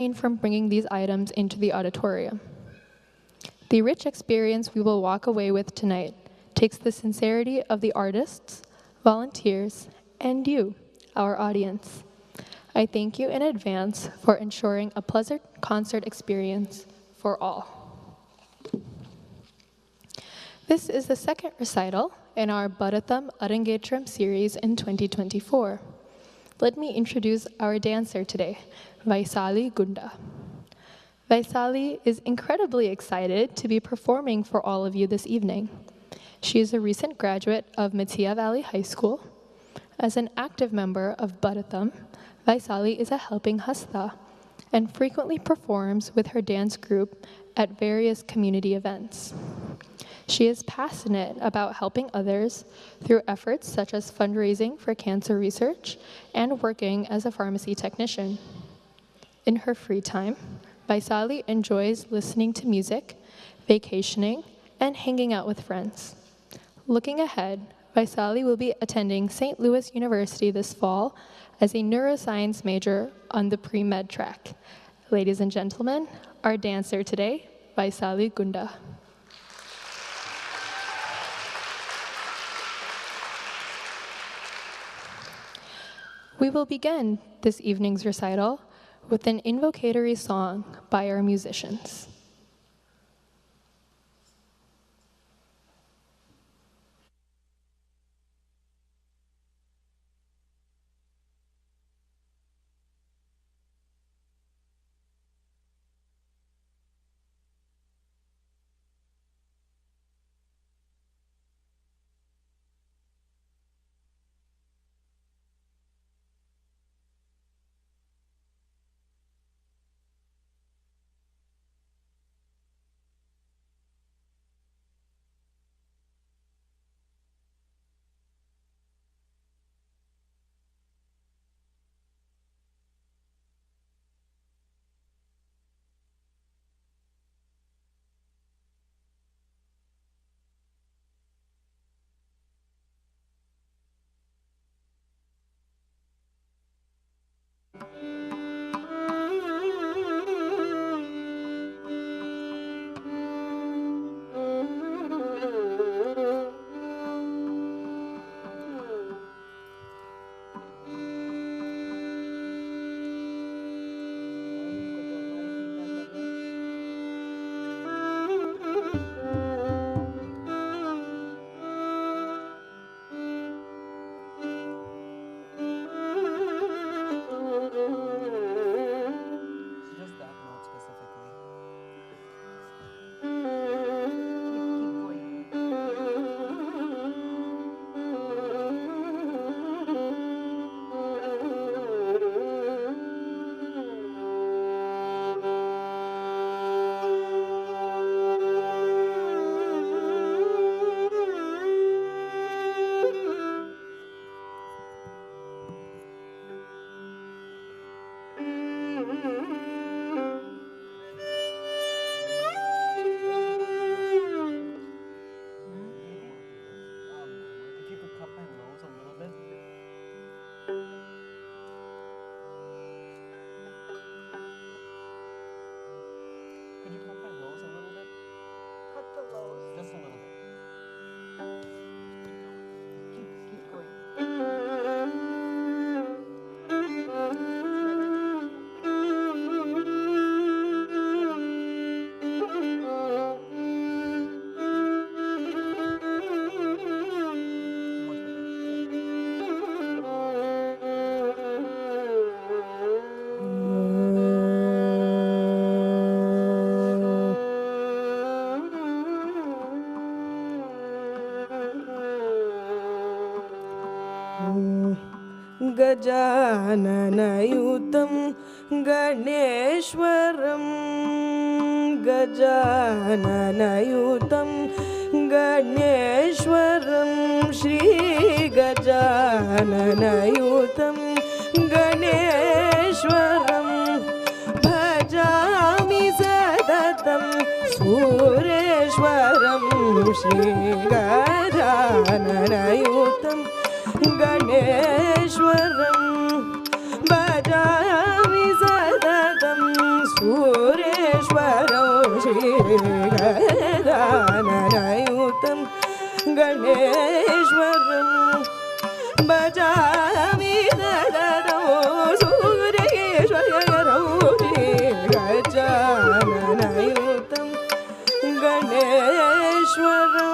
from bringing these items into the auditorium. The rich experience we will walk away with tonight takes the sincerity of the artists, volunteers, and you, our audience. I thank you in advance for ensuring a pleasant concert experience for all. This is the second recital in our Bharatam Arangetram series in 2024. Let me introduce our dancer today, Vaisali Gunda. Vaisali is incredibly excited to be performing for all of you this evening. She is a recent graduate of Metia Valley High School. As an active member of Bharatam, Vaisali is a helping hasta and frequently performs with her dance group at various community events. She is passionate about helping others through efforts such as fundraising for cancer research and working as a pharmacy technician. In her free time, Vaisali enjoys listening to music, vacationing, and hanging out with friends. Looking ahead, Vaisali will be attending St. Louis University this fall as a neuroscience major on the pre-med track. Ladies and gentlemen, our dancer today, Vaisali Gunda. We will begin this evening's recital with an invocatory song by our musicians. गजाननयुतं गणेश्वरं गजाननयुतं गणेश्वरं श्रीगजाननयुतं गणेश्वरं भजामि सततं सुरेश्वरं श्रीगजाननयुतं गणेश्वरं भजामि सततं सूरेश्वरं श्रीगजाननयुतं गणेश्वरं भजामि ददौ सूरेश्वरं श्रीगजाननयुतं गणेश्वरम्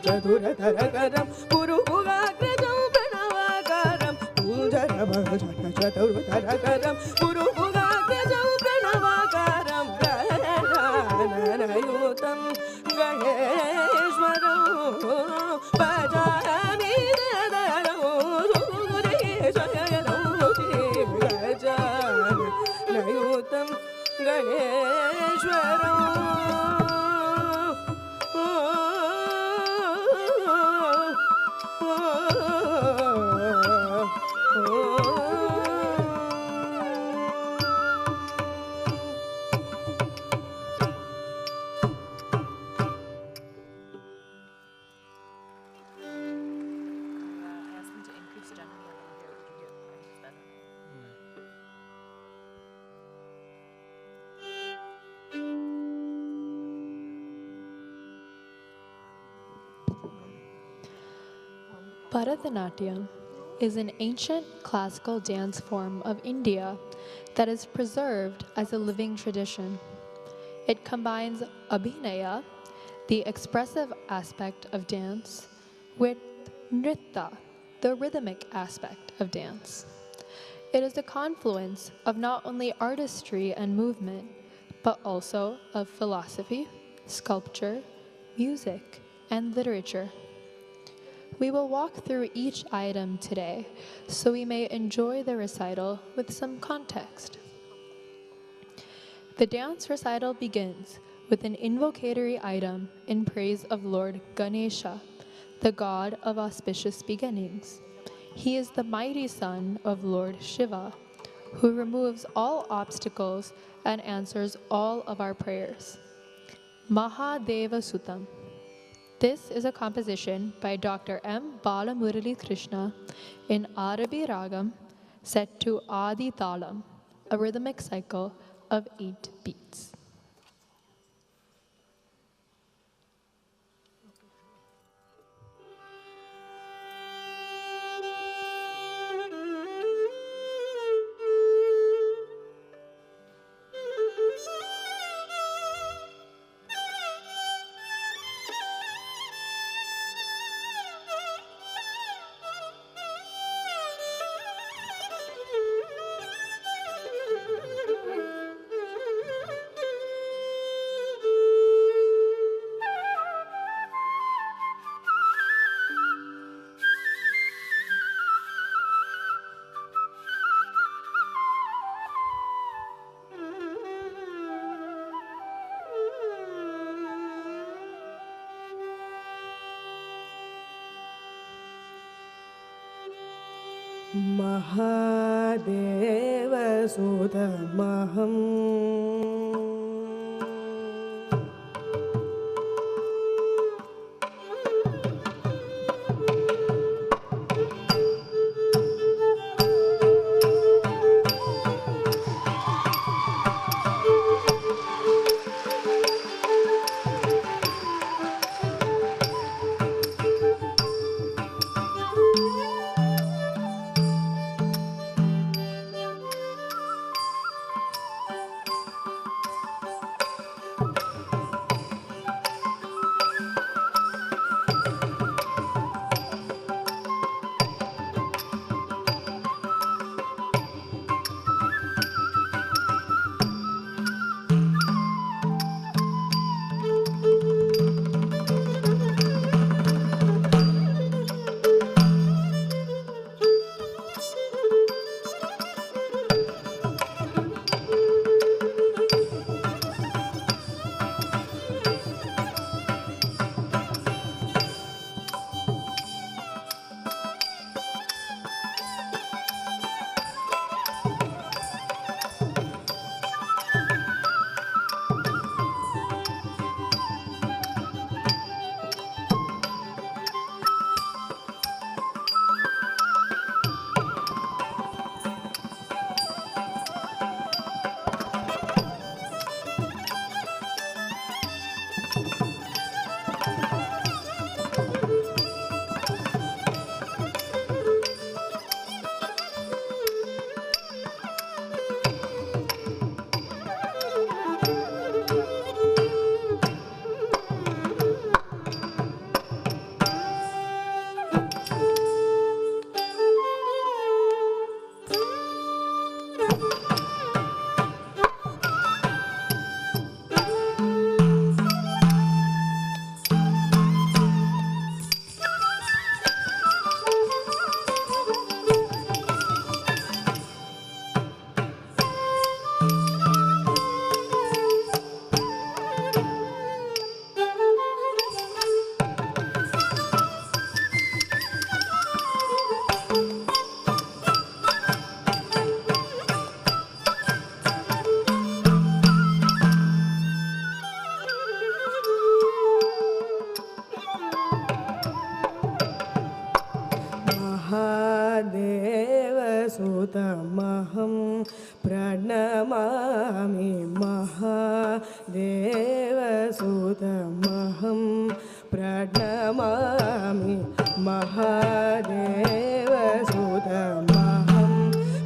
चतुरधरकरं पुरुभुगाग्रजं प्रणवाकारं चतुरधरकरं पुरुभुगाग्रजं प्रणवाकारं गजाननयुतं गणेश्वरं भजामि ददौ सूरेश्वरं गजाननयुतं गणेश्वरम् Bharatanatyam is an ancient classical dance form of India that is preserved as a living tradition. It combines abhinaya, the expressive aspect of dance, with nritta, the rhythmic aspect of dance. It is a confluence of not only artistry and movement, but also of philosophy, sculpture, music, and literature. We will walk through each item today so we may enjoy the recital with some context. The dance recital begins with an invocatory item in praise of Lord Ganesha, the god of auspicious beginnings. He is the mighty son of Lord Shiva, who removes all obstacles and answers all of our prayers. Mahadeva Sutam. This is a composition by Dr. M. Balamurali Krishna in Arabi Ragam set to Adi Talam, a rhythmic cycle of 8 beats. महादेवसुतमहम् प्रणमामि महादेवसुतमहं प्रणमामि महादेवसुतमहं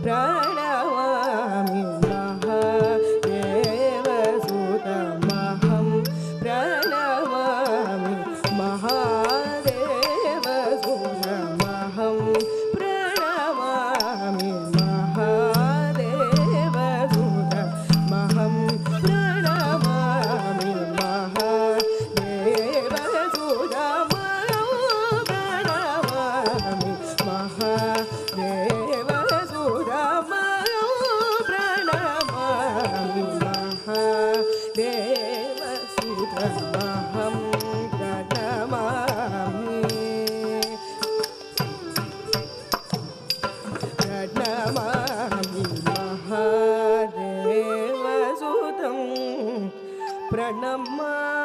प्रणमामि महादेवसुतमहं प्रणमामि महादेवसुतमहं प्रणमामि महादेवसुतमहं प्रणमामि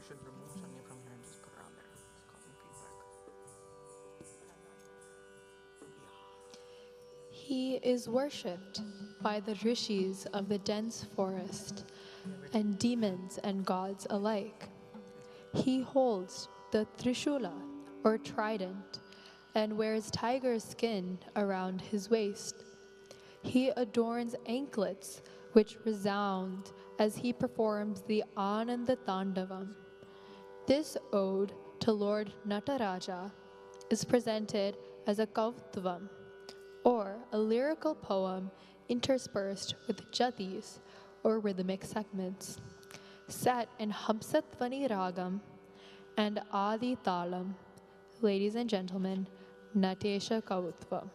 should remove something from here and just put it around there. It's causing feedback. He is worshipped by the rishis of the dense forest and demons and gods alike. He holds the trishula or trident and wears tiger skin around his waist. He adorns anklets which resound as he performs the Ananda Tandavam. This ode to Lord Nataraja is presented as a Kautvam, or a lyrical poem interspersed with jatis, or rhythmic segments, set in Hamsatvani Ragam and Adi Talam. Ladies and gentlemen, Natesha Kautva.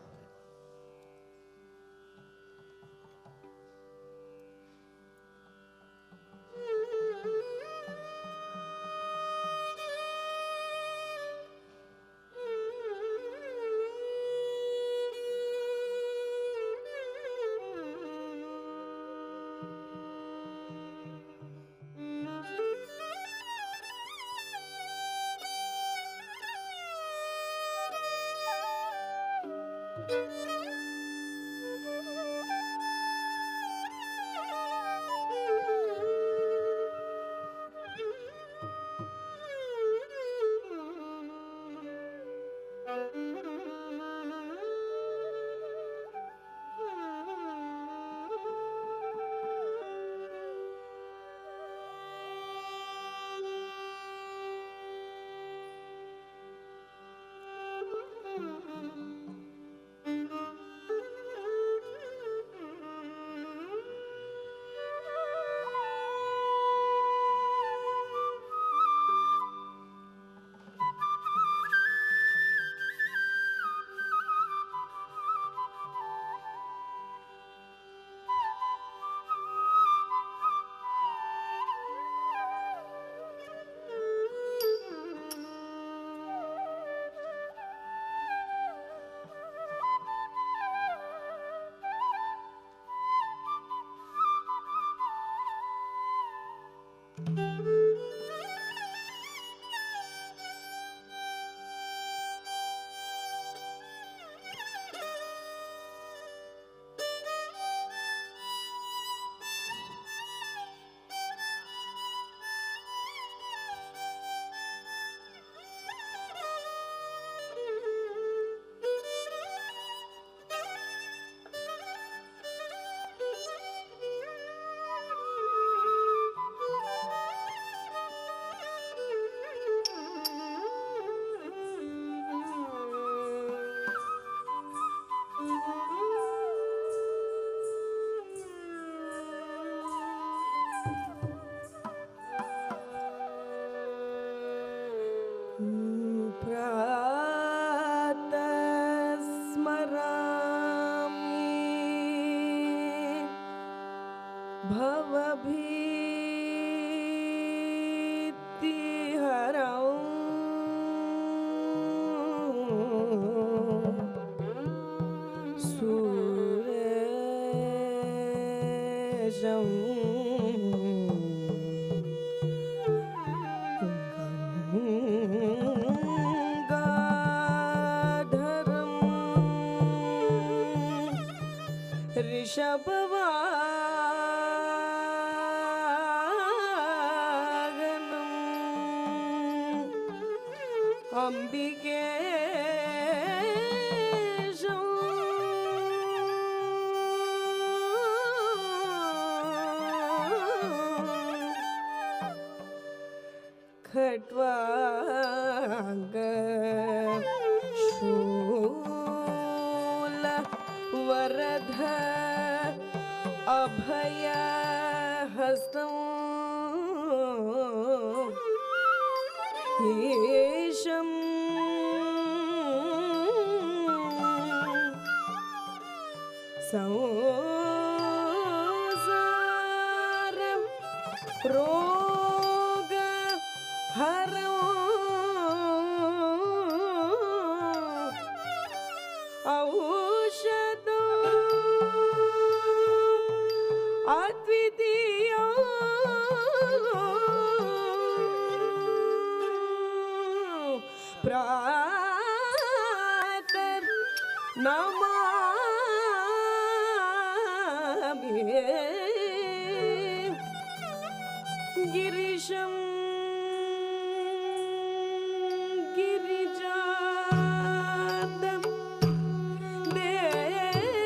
प्रातर Namami गिरिशं गिरिजातं देहं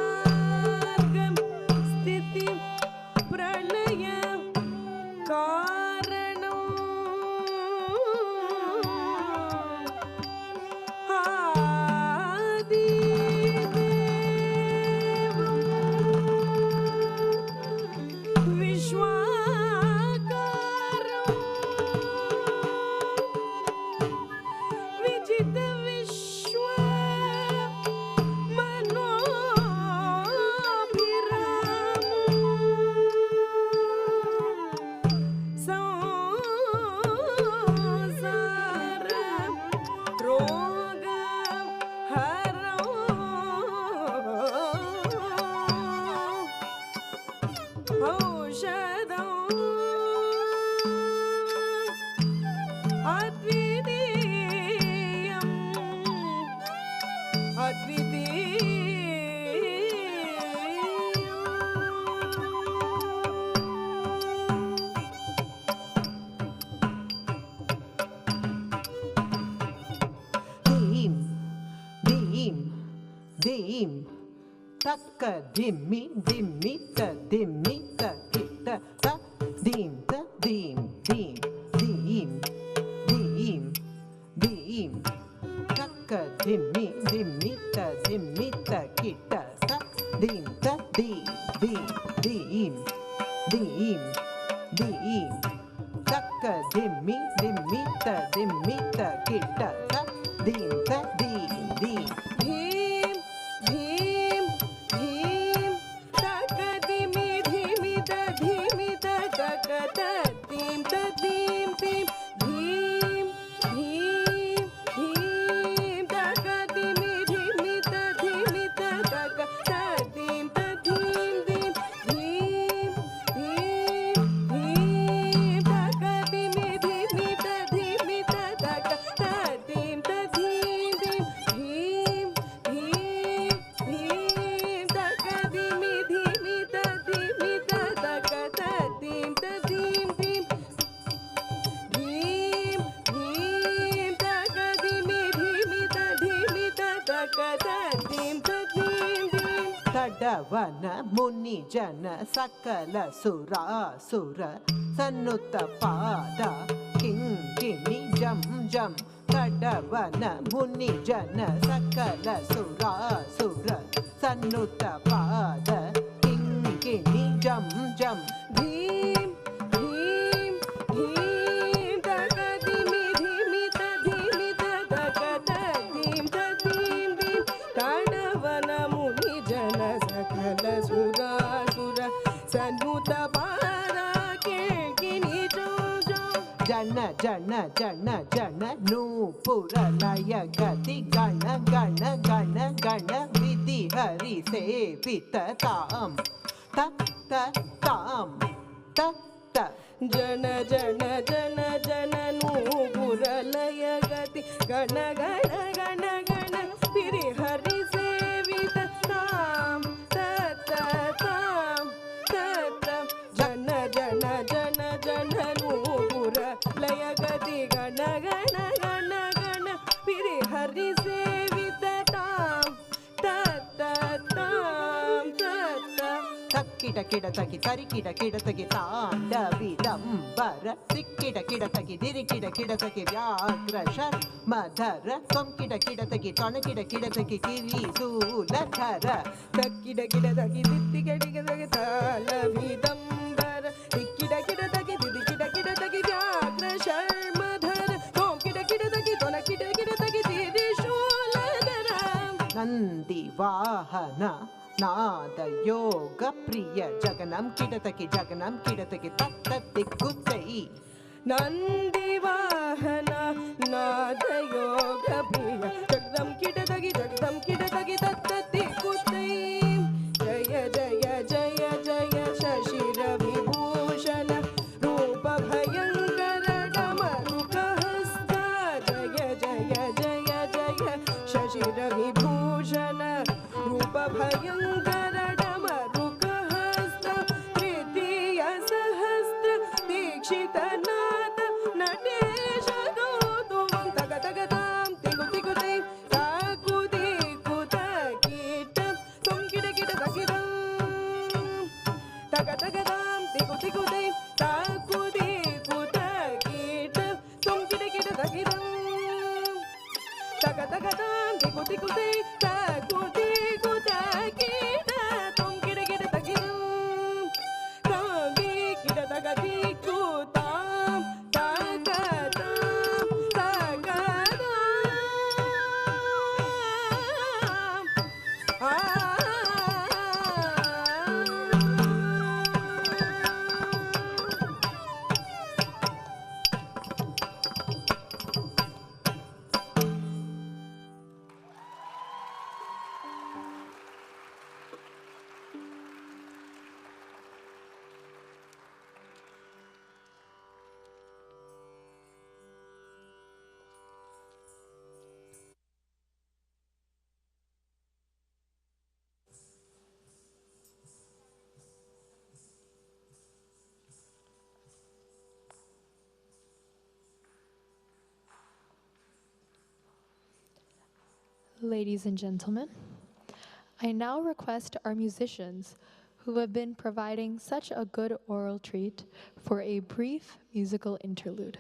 सार्गं स्थिति प्रलय कारणं विश्वाकारं विजित विश्व मनोभिरामं संसार रोग हरं औषधम् अद्वितीयम् Dim, dim, dim. Takka dimmi, dimmi, ta kita ta dim, dim, dim, dim, dim. Takka dimmi, dimmi, ta kita ta dim, dim, dim, dim. Takka dimmi, dimmi, ta kita ta dim, dim. Bhim Bhim Bhim तक दिमि धीमि त तक त तीम त तीम तीम भीम भीम भीम तक दिमि धीमि त तक त तीम त तीम तीम भीम भीम भीम तक दिमि धीमि त तक त तीम त तीम तीम भीम भीम भीम तक दिमि धीमि त तक त तीम त तीम तीम भीम भीम तक दिमि धीमि त तक त तीम त तीम तीम ತಡವನ ಮುನಿ ಜನ ಸಕಲ ಸುರಾಸುರ ಸನ್ನುತ ಪಾದ ಕಿಂಕಿಣಿ ಜಂ ಜಂ ತಡವನ ಮುನಿ ಜನ ಸಕಲ ಸುರಾಸುರ ಸನ್ನುತ ಪಾದ ಕಿಂಕಿಣಿ ಜಂ ಜಂ भीम भीम भीम तक दिमि धीमि त तक त तीम त तीम तीम ताडवन मुनि जन सकल सुरासुर सन्नुत पाद किंकिणि जो जो ಜನ ಜನ ಜನ ಜನ ನೂಪುರ ಲಯ ಗತಿ ಗಣ ಗಣ ಗಣ ಗಣ ವಿಧಿ ಹರಿ ಸೇವಿತ ತಾಂ ತತ್ತ ತಾಂ ತತ್ತ जन जन जन जन नूपुर लय गति गण गण गण गण पिरि हरि सेवित ताम तत ताम तत जन जन जन जन नूपुर लय गति गण गण गण गण पिरि हरि सेवित ताम तत ताम तत ತಕ್ಕಿಟ ಕಿಡ ತಗಿ ತರಿ ಕಿಡ ಕಿಡ ತಗಿ ತಾಂಡವಿದಂಬರ ಸಿಕ್ಕಿಡ ಕಿಡ ತಗಿ ದಿರಿ ಕಿಡ ಕಿಡ ತಗಿ ವ್ಯಾಘ್ರ ಶರ್ಮಧರ ಕೊಂಕಿಡ ಕಿಡ ತಗಿ ತೊಣಕಿಡ ಕಿಡ ತಗಿ ಕಿರಿ ಸೂಲಧರ ತಕ್ಕಿಡ ಕಿಡ ತಗಿ ದಿತ್ತಿ ಕಿಡ ತಗಿ ತಾಲ ವಿದಂಬರ ತಿಕ್ಕಿಡ ಕಿಡ ತಗಿ ದಿದಿ ಕಿಡ ಕಿಡ ತಗಿ ವ್ಯಾಘ್ರ ಶರ್ಮಧರ ಕೊಂಕಿಡ ಕಿಡ ತಗಿ ತೊಣ ಕಿಡ ಕಿಡ ತಗಿ ತಿರಿ ಶೂಲಧರ ನಂದಿ ವಾಹನ ನಾದ ಯೋಗ ಪ್ರಿಯ ಜಗನಂ ಕಿಡತಕಿ ತತ್ತ ದಿಕ್ಕುತ್ತೈ ನಂದಿ ವಾಹನ ನಾದ ಯೋಗ ಪ್ರಿಯ ಜಗದಂ ಕಿಡತಗಿ ತತ್ತ ದಿಕ್ಕುತ್ತೈ ಜಯ ಜಯ ಜಯ ಜಯ ಶಶಿರ Vibhushan Tagadam, Diku Diku Day, Takudi, Kutakit, Tum Kida Kida Takidam. Tagadam, Diku Diku Day, Takudi, Kutakit, Tum Kida Kida Takidam. Tagi Kida Takadi Kutam, Tagadam, Tagadam. Ladies and gentlemen, I now request our musicians who have been providing such a good oral treat for a brief musical interlude.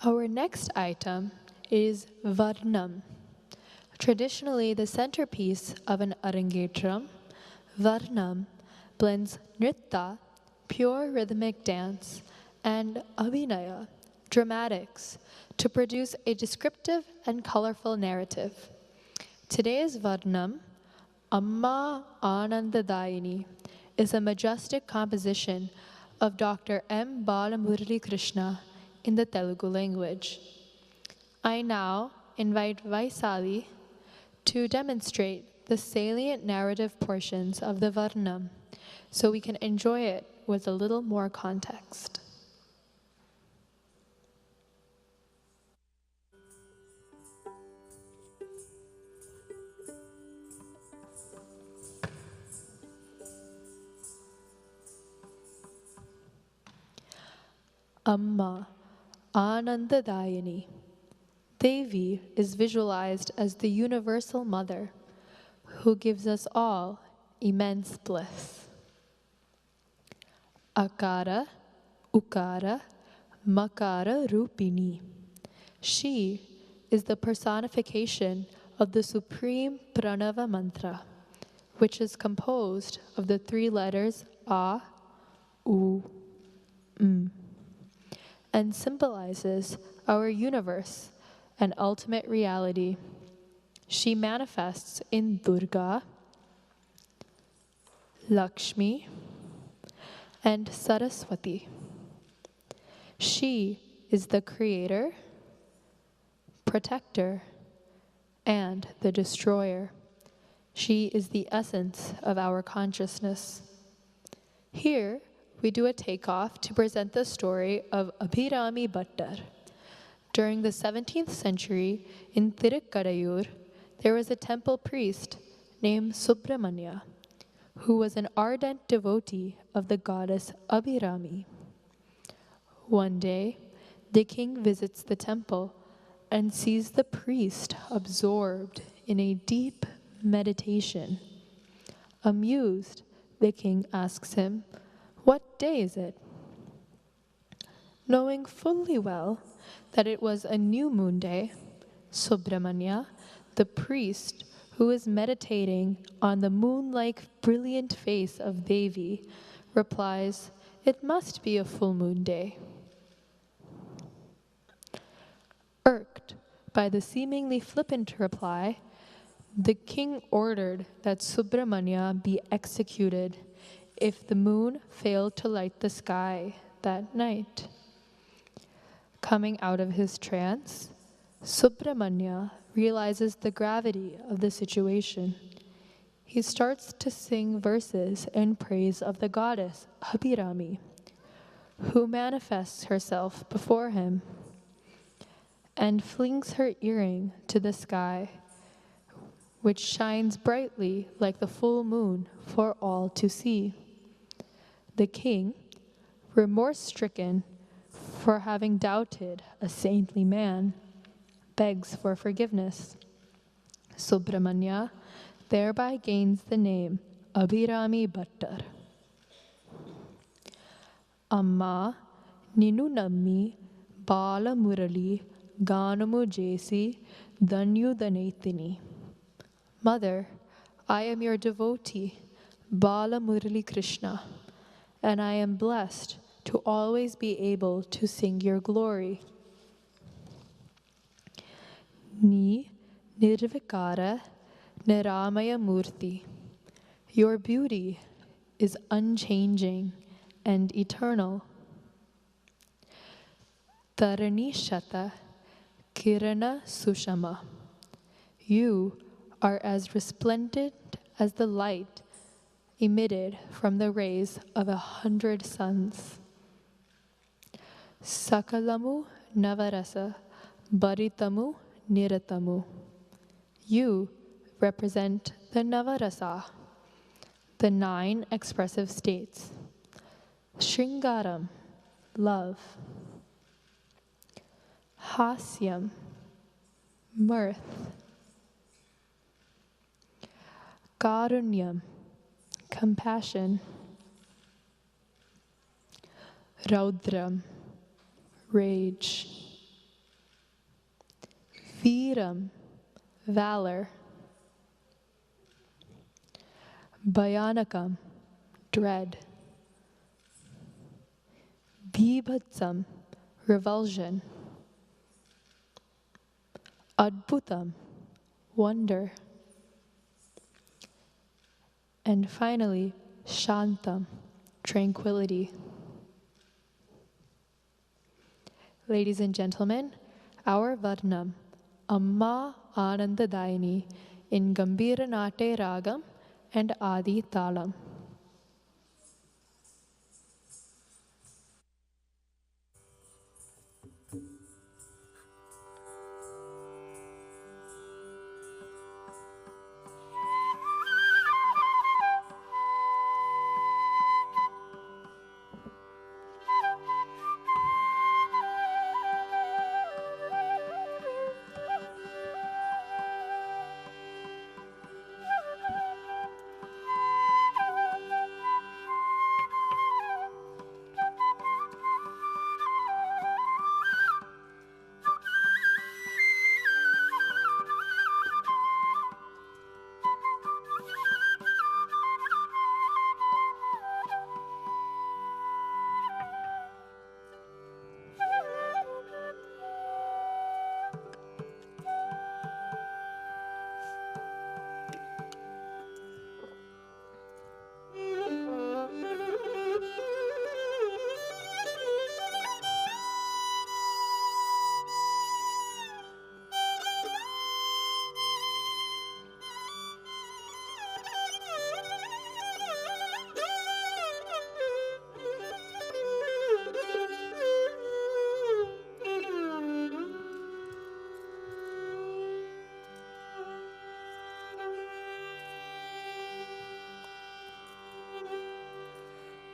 Our next item is Varnam. Traditionally the centerpiece of an Arangetram, Varnam blends Nritta, pure rhythmic dance, and Abhinaya, dramatics, to produce a descriptive and colorful narrative. Today's Varnam, Amma Anandadayini, is a majestic composition of Dr. M. Balamurali Krishna in the Telugu language. I now invite Vaisali to demonstrate the salient narrative portions of the Varnam so we can enjoy it with a little more context. Amma, Anandadayini. Devi is visualized as the universal mother who gives us all immense bliss. Akara, Ukara, Makara Rupini. She is the personification of the supreme Pranava mantra, which is composed of the three letters A, U, M, and symbolizes our universe and ultimate reality. She manifests in Durga, Lakshmi, and Saraswati. She is the creator, protector, and the destroyer. She is the essence of our consciousness. Here, we do a takeoff to present the story of Abhirami Bhattar. During the 17th century in Tirukkarayur, there was a temple priest named Subramanya, who was an ardent devotee of the goddess Abhirami. One day, the king visits the temple and sees the priest absorbed in a deep meditation. Amused, the king asks him, "What day is it?" Knowing fully well that it was a new moon day, Subramanya, the priest who is meditating on the moon-like brilliant face of Devi, replies, "It must be a full moon day." Irked by the seemingly flippant reply, the king ordered that Subramanya be executed if the moon failed to light the sky that night. Coming out of his trance, Subramanya realizes the gravity of the situation. He starts to sing verses in praise of the goddess Abhirami, who manifests herself before him and flings her earring to the sky, which shines brightly like the full moon for all to see. The king, remorse-stricken for having doubted a saintly man, begs for forgiveness. Subramanya thereby gains the name Abhirami Bhattar. Amma Ninu Nammi Bala Murali Ganamu Jesi Danyu Danaitini. Mother, I am your devotee, Bala Murali Krishna, and I am blessed to always be able to sing your glory. Ni Nirvikara Niramaya Murti. Your beauty is unchanging and eternal. Tarani Shata Kirana Sushama. You are as resplendent as the light emitted from the rays of 100 suns. Sakalamu Navarasa Bharitamu Niratamu. You represent the Navarasa, the 9 expressive states. Shringaram, love. hasyam, mirth, karunyam, compassion, raudram, rage, veeram, valor, bhayanakam, dread, bibhatsam, revulsion, adbhutam, wonder, and finally, shantam, tranquility. Ladies and gentlemen, our Varnam, Amma Anandadaini, in Gambhira Nate Ragam and Adi Talam.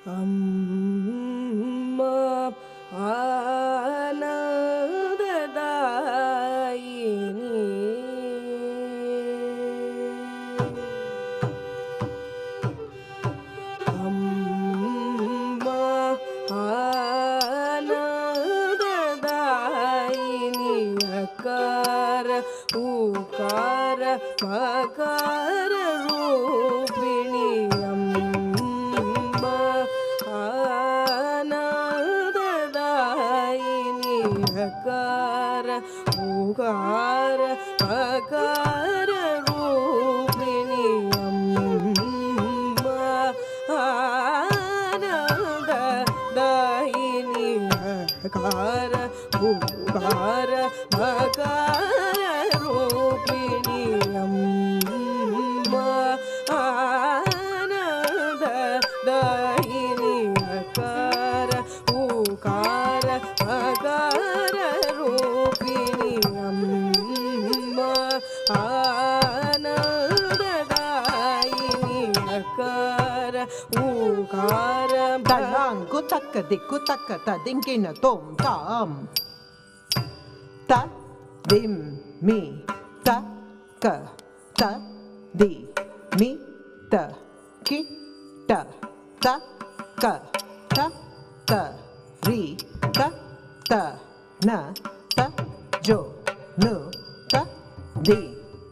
Amma Anandadaini Amma Anandadaini Akara Ukara Makara Rupini Ukara Akara Rupini Amma Anandadaini Akara Ukara Akara Rupini Amma Anandadaini Akara Ukara Akara Rupini Amma Anandadaini Akara Ukara Talang kutaka dikutaka tadinkina tom tam ta dim mi ta ka ta di mi ta ki ta ta ka ta ta ri ta ta na ta jo nu ta di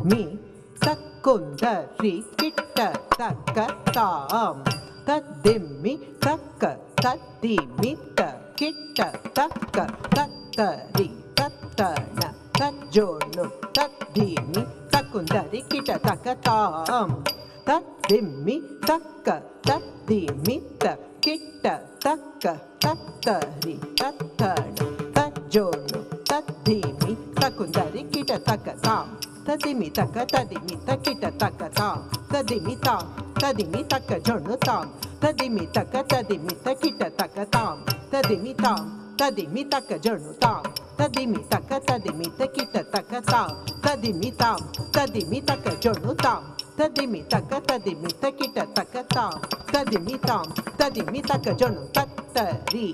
mi sakundari kitta taka tam ta dimmi taka ta dimmi ta kitta taka ta ta ri ta ta na ta jo nu ta dimmi sakundari kitta taka tam ta dimmi taka ta dimmi ta kitta taka ta ta ri ta ta na ta jo nu ta dimmi sakundari kitta taka tam ta dimmi taka ta dimmi ta kitta taka tam ta dimmi tam ta dimmi taka jo nu tam ta dimmi taka ta dimmi ta kitta taka tam ta dimmi tam ta dimmi taka jo nu tam ta dimmi taka ta dimmi ta kitta taka tam ta dimmi tam ta dimmi taka jo nu tam ta dimmi taka ta dimmi ta kitta taka tam ta dimmi tam ta dimmi taka jo nu ta ta ri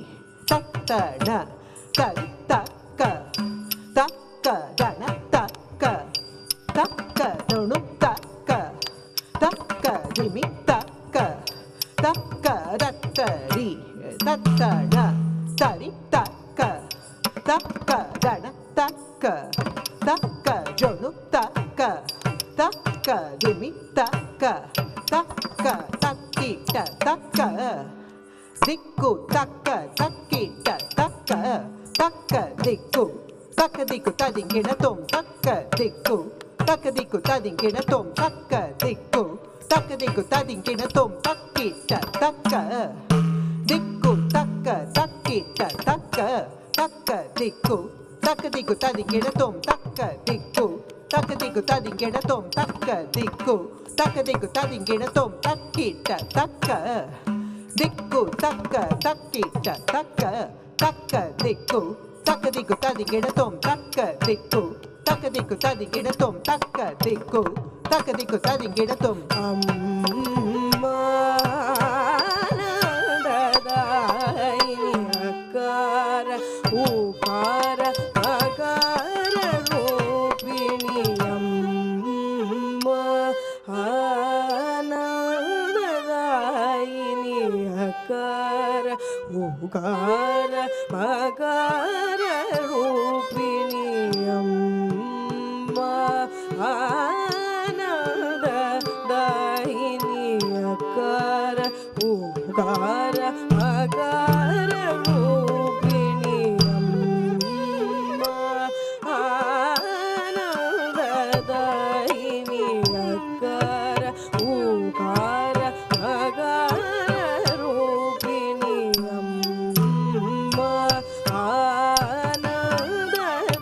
ta ta na ta ta ka தக்கண தரி தக்க தக்க ரண தக்க தக்க ஜொனு தக்க தக்க திமி தக்க தக்க தக்கிட்ட தக்க திக்கு தக்க தக்கிட்ட தக்க தக்க திக்கு ததிங்கின தோம் தக்க திக்கு ததிங்கின தோம் தக்க திக்கு ததிங்கின தோம் தக்கிட்ட தக்க திக்கு தக்க தக்கிட்ட தக்க தக்க திக்கு ததிங்கின தோம் தக்க திக்கு ததிங்கின தோம் தக்க திக்கு ததிங்கின தோம் தக்கிட்ட தக்க திக்கு தக்க தக்கிட்ட தக்க தக்க திக்கு ததிங்கின தோம் தக்க திக்கு ததிங்கின தோம் தக்க திக்கு ததிங்கின தோம் அம்மா அக்கார ஊகார அகார ரூபிணி அம்மா ஆனந்ததாயினி அக்கார ஊகார அகார ரூபிணி அம்மா ஆனந்ததாயினி அக்கார ஊகார அகார ரூபிணி அம்மா ஆனந்ததாயினி அக்கார ஊகார அகார ரூபிணி அம்மா ஆனந்ததாயினி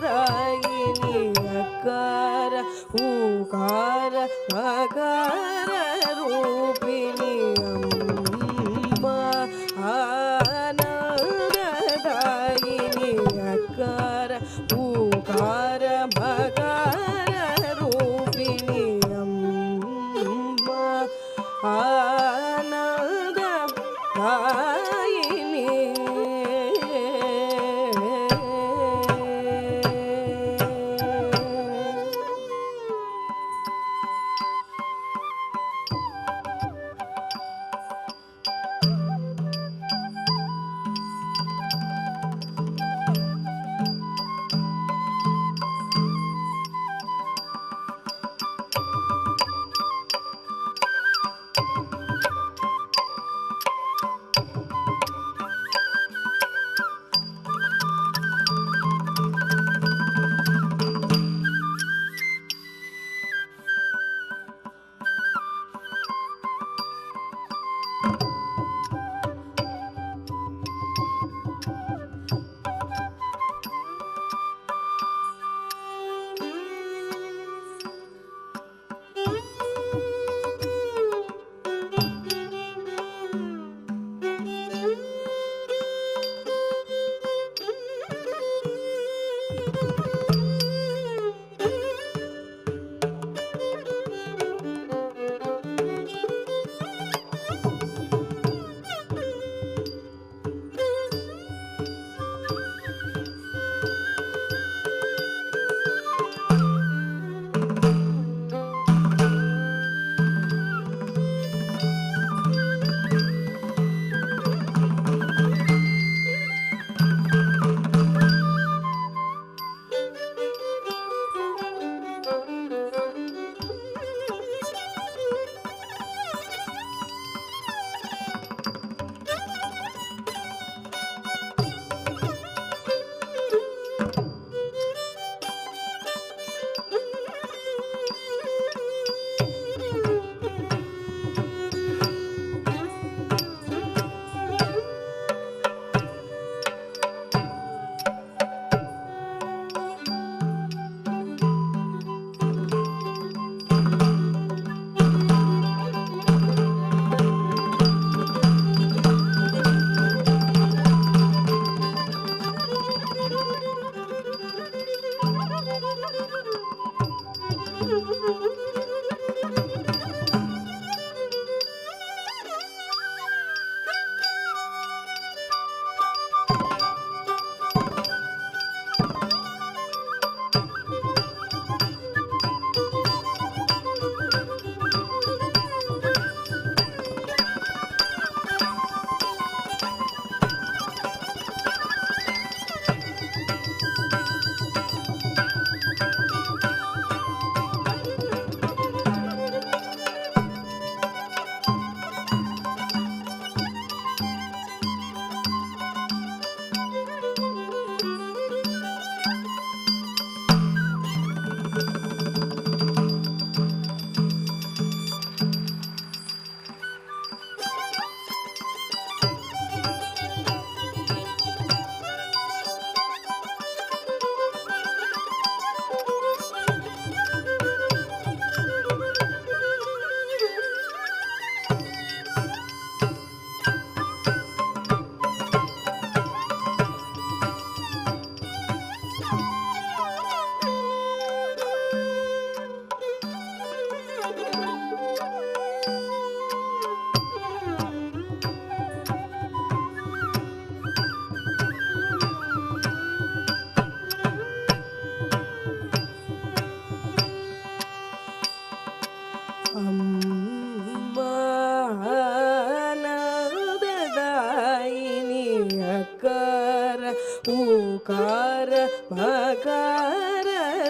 ऊकार मकार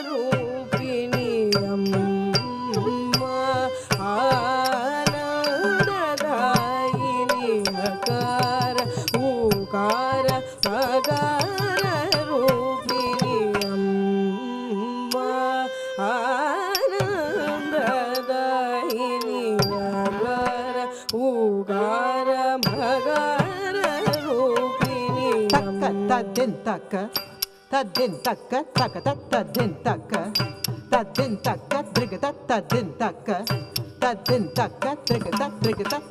रूपिणी अम्मा आनंददायिनी अकार ऊकार मकार रूपिणी अम्मा आनंददायिनी अकार ऊकार मकार रूपिणी तद्दिन तक तद्दिन तक तक तद्दिन तक तद्दिन तक त्रिग तद्दिन तक तद्दिन तक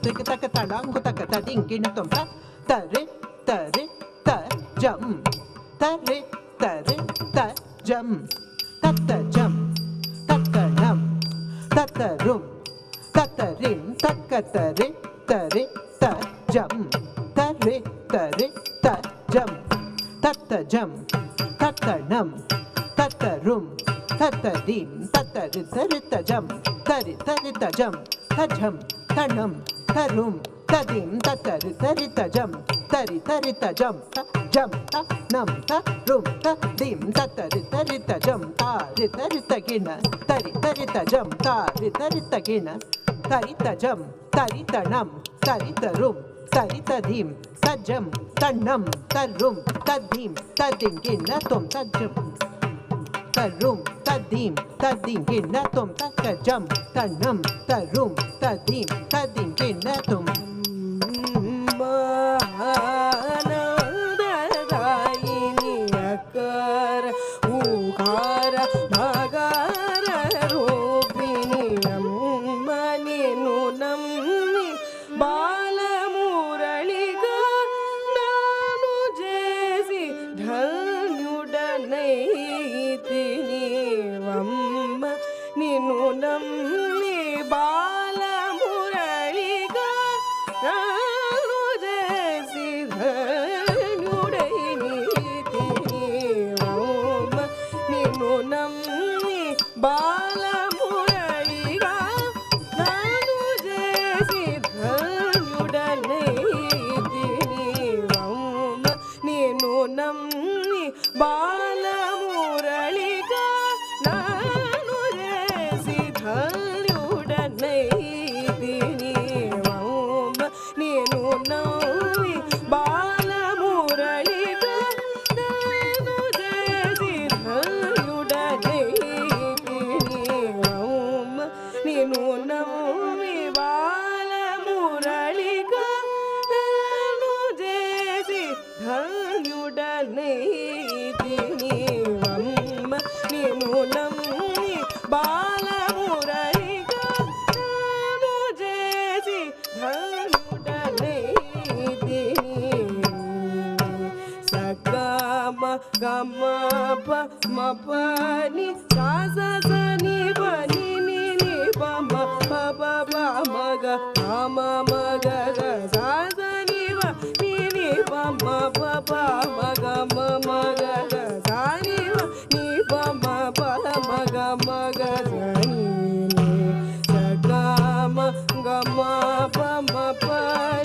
त्रिग तक तड़ांगु तक तदिंकिन तुम तरे तरे तजम तरे तरे तजम ततजम ततनम ततरुम ततरिम तकतरे तरे तजम तरे तरे तजम ततजम ततनम ततरुम ततदिम ततरितरितजम तरितरितजम तजम तनम तरुम तदिम ततरितरितजम तरितरितजम तजम तनम तरुम तदिम ततरितरितजम तारितरितगिन तरितरितजम तारितरितगिन तरितजम तरितनम तरितरुम तरितदिम तजम तन्नम तरुम तदीम तदिंगिन तुम तजम तरुम तदीम तदिंगिन तुम तजम तन्नम तरुम तदीम तदिंगिन तुम आनंददायिनी अकार ऊकार मकार रूपिणी अम्मा निन्नु नम्मी बालमुरलिगा नानु जेसी धन्युडनैतिनी अम्मा निन्नु नम्मी बालमुरलिगा नानु जेसी धन्युडनैतिनी अम्मा निन्नु नम्मी बालमुरलिगा नानु जेसी धन्युडनैतिनी अम्मा निन्नु नम्मी बालमुरलिगा नानु जेसी धन्युडनैतिनी अम्मा निन्नु नम्मी बालमुरलिगा नानु जेसी धन्युडनैतिनी अम्मा निन्नु नम्मी बालमुरलिगा नानु जेसी धन्युडनैतिनी अम्मा निन्नु नम्मी बालमुरलिगा नानु जेसी धन्युडनैतिनी सगम गम प म प नि सा स स नि प नि नि नि प म प प प म ग म म ग ग सा स नि प नि नि प म प प म ग म म ग ग सा नि प नि प म प म ग म ग स नि नि स ग म प म प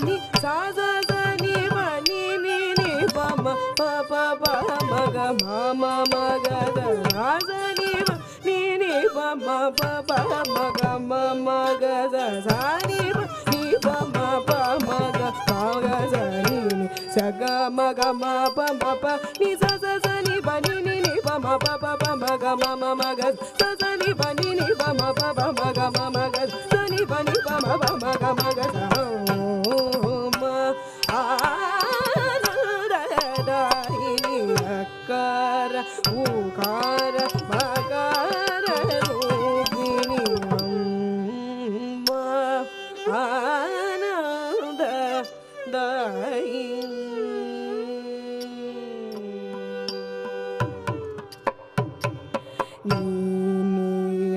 नि सा स स नि प नि नि नि प म प प प म ग म म म ग ग सा स नि प नि नि प म प प म ग म म ग स सा नि प नि प म प म ग म ग स नि नि स ग म प म प नि स स स नि प नि नि नि प म प प प म ग म म म ग स स नि प नि नि प म प प म ग म म ग स नि प नि प म प म ग म ग स म आनंददायिनी अकार ऊकार मकार रूपिणी अम्मा आनंददायिनी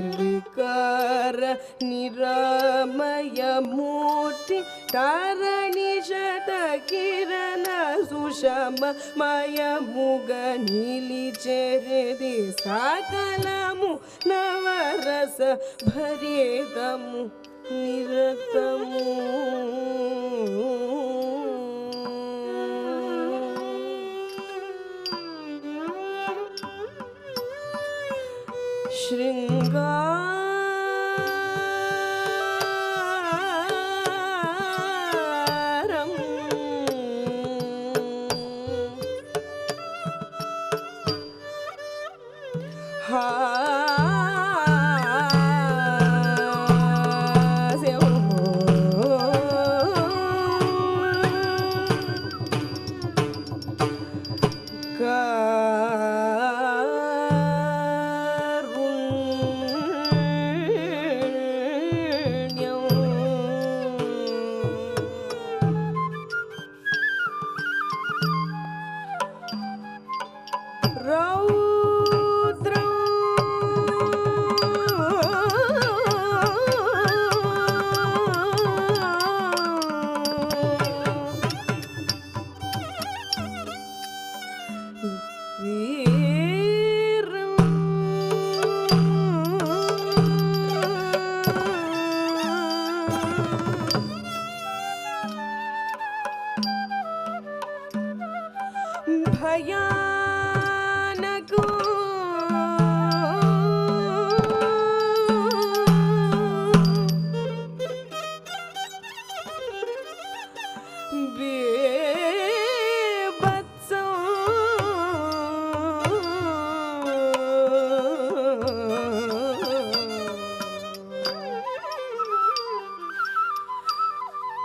निर्विकार निरामय मूर्ति तारणी शत किरण सुषम मय मुग नीली चेरेदि सकलमु नवरस भरेदमु निरतमु Shringaram భయానకు బీభత్సం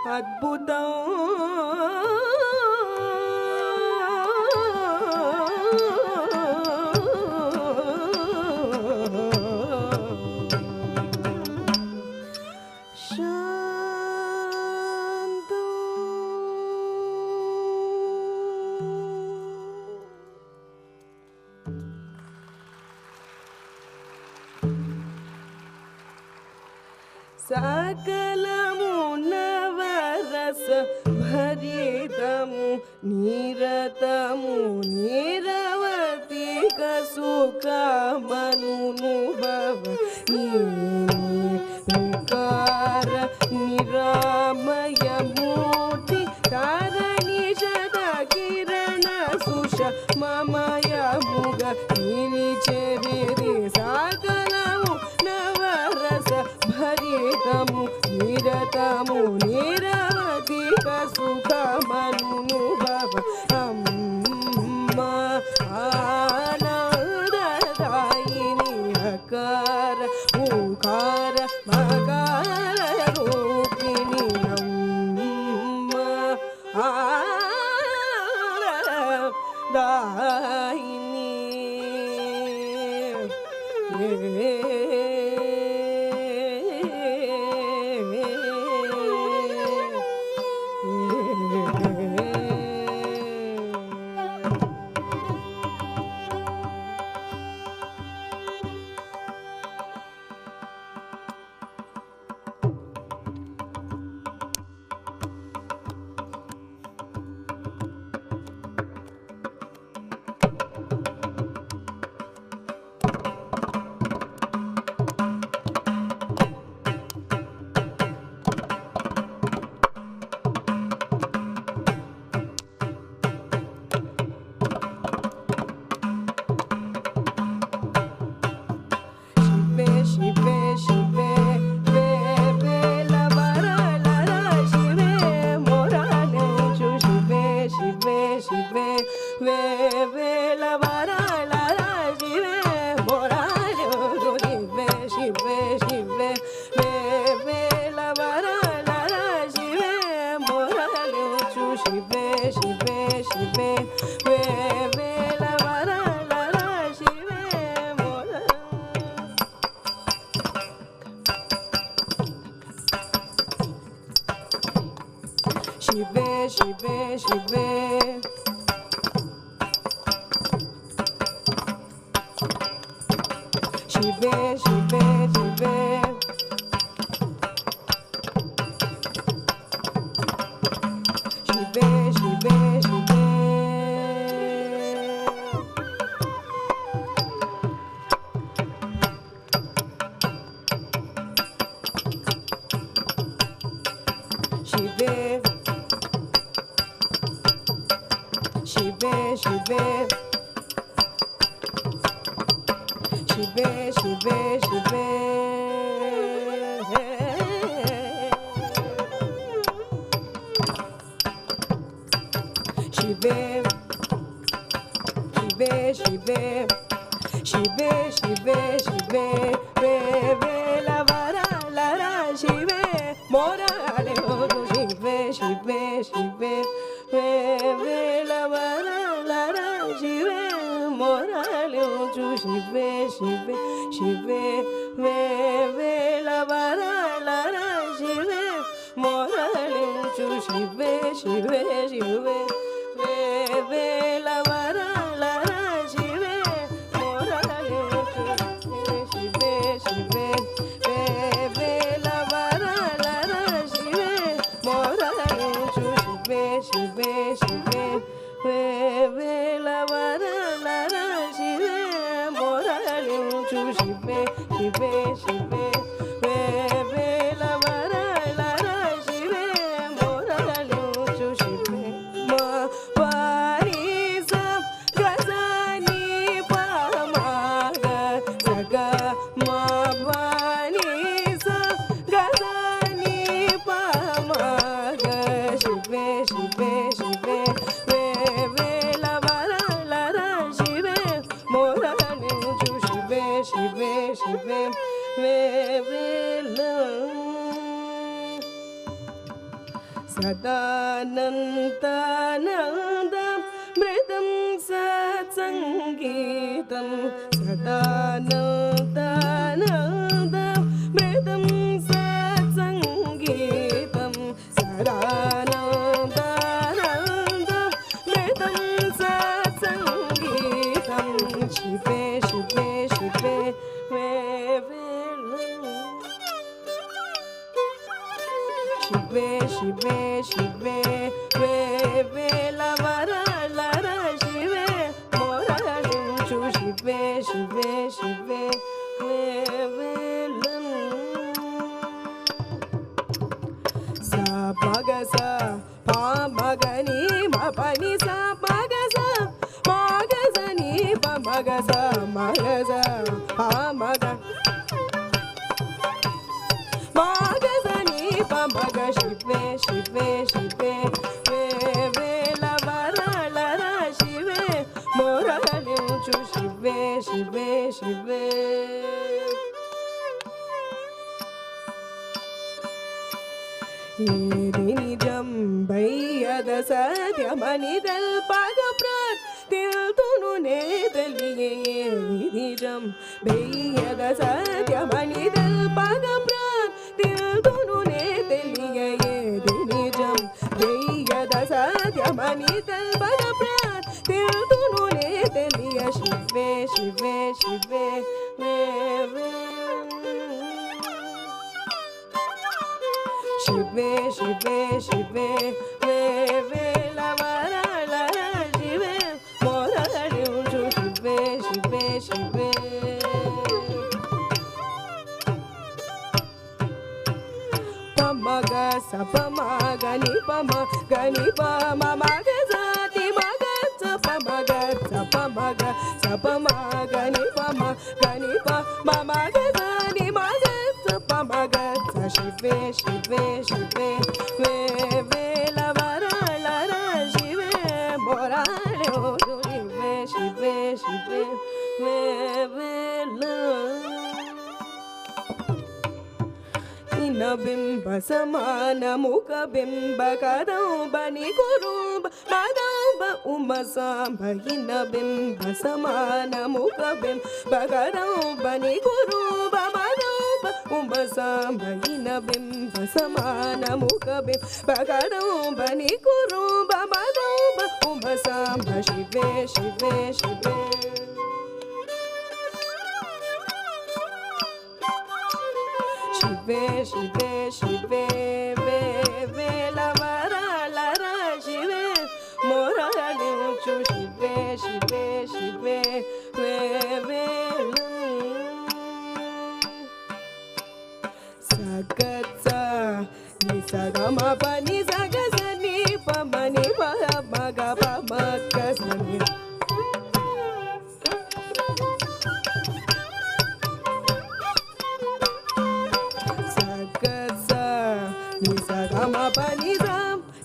అద్భుతం సకలము నవరస భరితము నిరతము నిరవధిక సుఖమనుభవ నికార నిరామయమూర్తి కారణిషద కిరణ సుషమమయముగ నిలిచెరిది సకలము నవరస భరితము నిరతము నిరవధిక సుఖమనుభవ అమ్మ ఆనందదాయిని అకార ఉకార మకార రూపిణి అమ్మ ఆనందదాయిని Shive, Shive, Shive, Shive. Shive, Shive, Shive, Shive, Shive, Shive, Ve la vara la ra Shive, mora ale odu Shive, Shive, Shive, Ve la vara la ra Shive, mora ale odu Shive, Shive, Shive, Ve la vara la ra Shive, mora ale odu Shive, Shive, Shive. Ve la vara la ra Shive, mora le Shive, Shive. Ve la vara la ra Shive, mora le Shive, Shive, Shive. Ve la vara la ra Shive, mora le Shive, Shive, Shive. Ve la vara la ra Shive, mora le Shive. Sadanandanandam mritam satsangeetam Sadanandanandam mritam satsangeetam Sadanandanandam mritam satsangeetam Shive, Shive, Shive, Shive, Shive, Shive, Ve la vara la ra Shive, mora le Shive, Shive, Shive, Ve sa paga sa pa maga ni ma pa ni sa paga sa ni pa maga sa pa maga Maga Shive, Shive, Shive, Ve la vara la ra Shive, mora le Shive, Shive, Shive. Yedini jambaiya dasadya manidal pagaprat til tunu ne daliye yedini jambaiya dasadya manidal pagaprat til tunu ne daliye yedini jambaiya dasadya manidal pagaprat til tunu ne daliye Shive, Shive, Shive, Shive, Shive, Shive, Ve la vara la ra Shive, mora le Shive, Shive, Shive. Pamaga sa pamaga ni pama gani pama maga sa ti maga sa pamaga sa pamaga ni pama gani pama maga sa ni maga sa pamaga sa Shive, Shive, Shive, Ve la vara la ra Shive, mora le Shive, Shive, Shive, Ve la Ina bimba samana mukha bimba kadamba ni kurumba madamba umasamba Ina bimba samana mukha bimba kadamba ni kurumba madamba umasamba Ina bimba samana mukha bimba kadamba ni kurumba madamba umasamba Shive, Shive, Shive. Shive, Shive, Shive, Ve la vara la ra Shive, mora le Shive, Shive, Shive, Ve Sagatsa ni sagama pa ni sagasa ni pa mani pa maga pa maga sa ni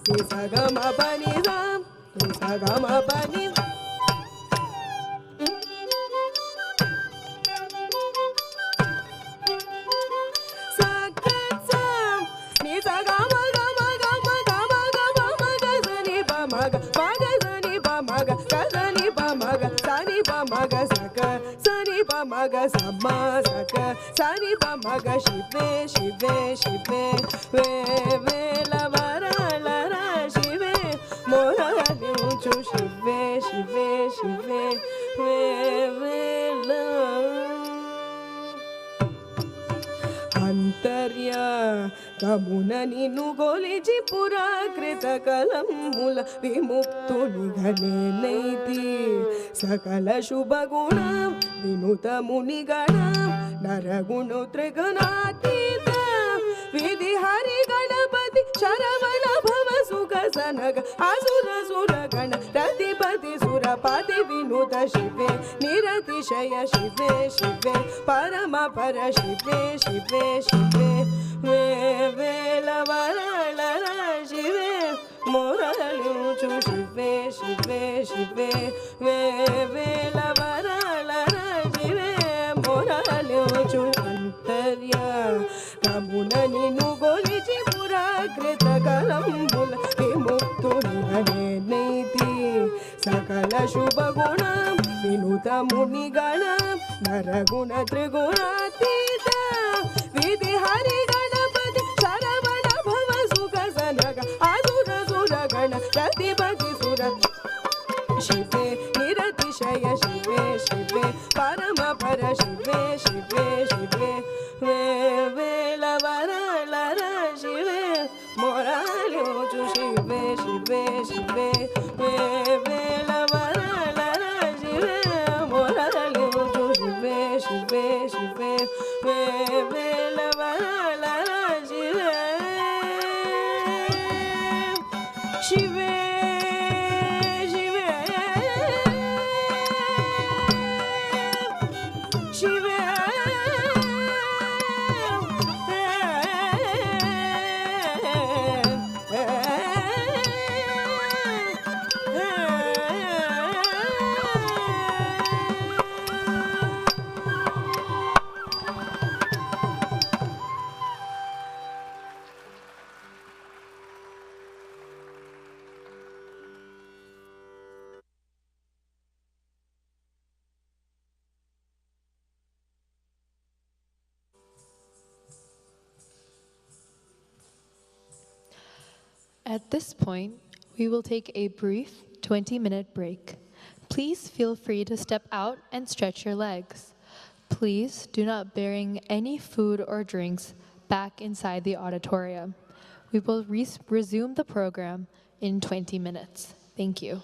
Nisagama pani sam, nisagama pani. Sakatsam, nisagama gama gama gama gama maga sani ba maga sani ba maga sani ba maga sani ba maga saka sani ba maga sama saka sani ba maga shive shive shive ve ve la vara la ra shive mora liuchu shive shive shive ve ve la అంతర్యా కమున నిన్ను గొలిచి పురాకృత కలముల విముక్తుని ఘనేనైతి సకల శుభగుణ వినుత మునిగణ నరగుణ త్రిగుణాతీత విధి హరి గణపతి శరవణ భవ సుఖ సనగ అసుర సుర గణ రతిపతి సురపతి వినుత శివే నిరతిశయ శివే శివే పరమ పర శివే శివే శివే వే వేల వరళ శివే మురళించు శివే శివే శివే వే వేల వరళ శివే మురళించు అంతర్య కమున నిన్ను గొలిచి పురాకృత కలంబుల విముక్తుని హనేనైతి సకల శుభగుణ వినుత మునిగణ నరగుణ త్రిగుణాతీత విధి హరి గణపతి శరవణ భవ సుఖ సనగ అసుర సుర గణ రతిపతి సుర శివే నిరతిశయ శివే శివే పరమ పర శివే శివే శివే వే వేల వరళ శివే మొరాలించు శివే శివే శివే వే వేల వరళ శివే మొరాలించు శివే శివే శివే వే వేల వరళ శివే శివే At this point, we will take a brief 20-minute break. Please feel free to step out and stretch your legs. Please do not bring any food or drinks back inside the auditorium. We will resume the program in 20 minutes. Thank you.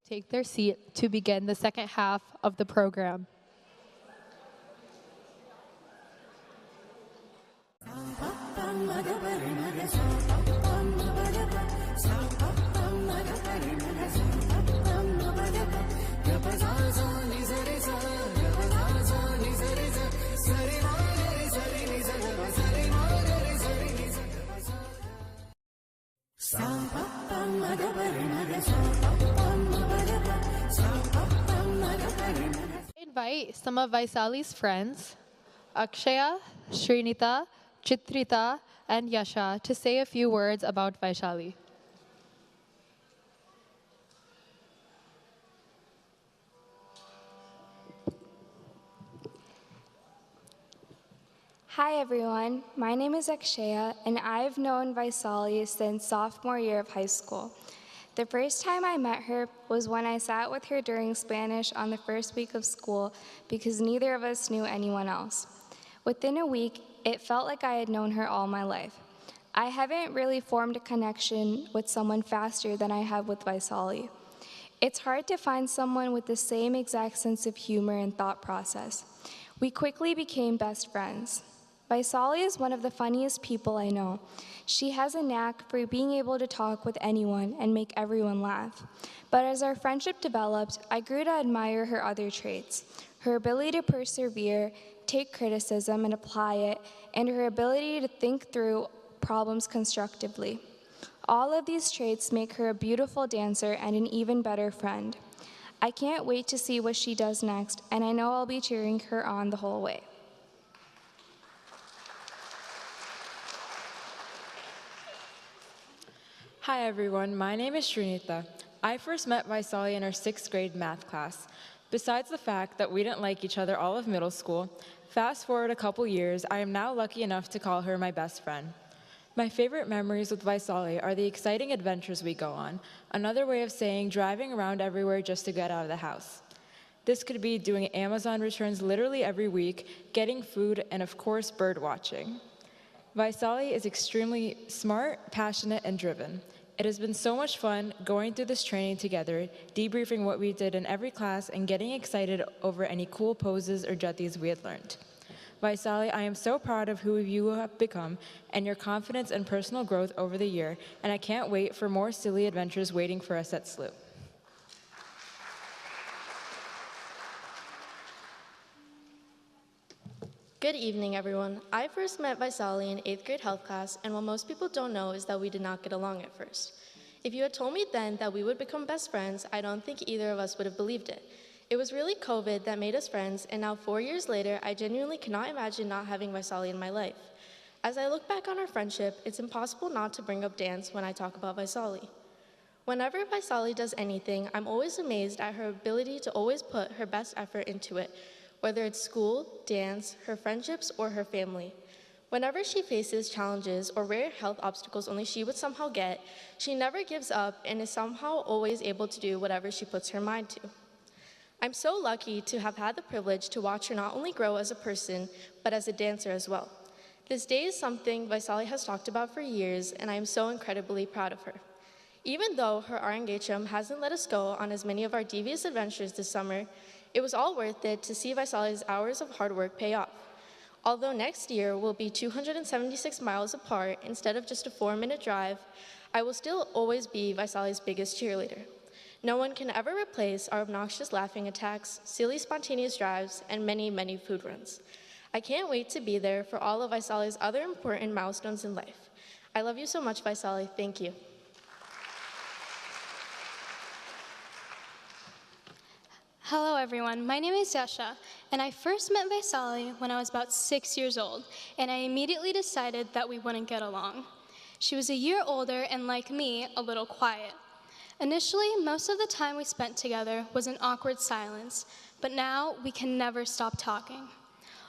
Take their seat to begin the second half of the program. I invite some of Vaisali's friends, Akshaya, Srinitha, Chitrita, and Yasha, to say a few words about Vaisali. Hi everyone, my name is Akshaya and I've known Vaisali since sophomore year of high school. The first time I met her was when I sat with her during Spanish on the first week of school because neither of us knew anyone else. Within a week, it felt like I had known her all my life. I haven't really formed a connection with someone faster than I have with Vaisali. It's hard to find someone with the same exact sense of humor and thought process. We quickly became best friends. Vaisali is one of the funniest people I know. She has a knack for being able to talk with anyone and make everyone laugh. But as our friendship developed, I grew to admire her other traits: her ability to persevere, take criticism and apply it, and her ability to think through problems constructively. All of these traits make her a beautiful dancer and an even better friend. I can't wait to see what she does next, and I know I'll be cheering her on the whole way. Hi everyone, my name is Srinitha. I first met Vaisali in our 6th grade math class. Besides the fact that we didn't like each other all of middle school, fast forward a couple years, I am now lucky enough to call her my best friend. My favorite memories with Vaisali are the exciting adventures we go on, another way of saying driving around everywhere just to get out of the house. This could be doing Amazon returns literally every week, getting food, and of course, bird watching. Vaisali is extremely smart, passionate, and driven. It has been so much fun going through this training together, debriefing what we did in every class, and getting excited over any cool poses or jatis we had learned. Vaisali, I am so proud of who you have become and your confidence and personal growth over the year, and I can't wait for more silly adventures waiting for us at SLU. Good evening, everyone. I first met Vaisali in 8th grade health class, and what most people don't know is that we did not get along at first. If you had told me then that we would become best friends, I don't think either of us would have believed it. It was really COVID that made us friends, and now 4 years later, I genuinely cannot imagine not having Vaisali in my life. As I look back on our friendship, it's impossible not to bring up dance when I talk about Vaisali. Whenever Vaisali does anything, I'm always amazed at her ability to always put her best effort into it, whether it's school, dance, her friendships, or her family. Whenever she faces challenges or rare health obstacles only she would somehow get, she never gives up and is somehow always able to do whatever she puts her mind to. I'm so lucky to have had the privilege to watch her not only grow as a person, but as a dancer as well. This day is something Vaisali has talked about for years, and I am so incredibly proud of her. Even though her Arangetram hasn't let us go on as many of our devious adventures this summer, it was all worth it to see Vaisali's hours of hard work pay off. Although next year will be 276 miles apart instead of just a 4-minute drive, I will still always be Vaisali's biggest cheerleader. No one can ever replace our obnoxious laughing attacks, silly spontaneous drives, and many, many food runs. I can't wait to be there for all of Vaisali's other important milestones in life. I love you so much, Vaisali. Thank you. Hello everyone, my name is Yasha, and I first met Vaisali when I was about 6 years old, and I immediately decided that we wouldn't get along. She was a year older and, like me, a little quiet. Initially, most of the time we spent together was in awkward silence, but now we can never stop talking.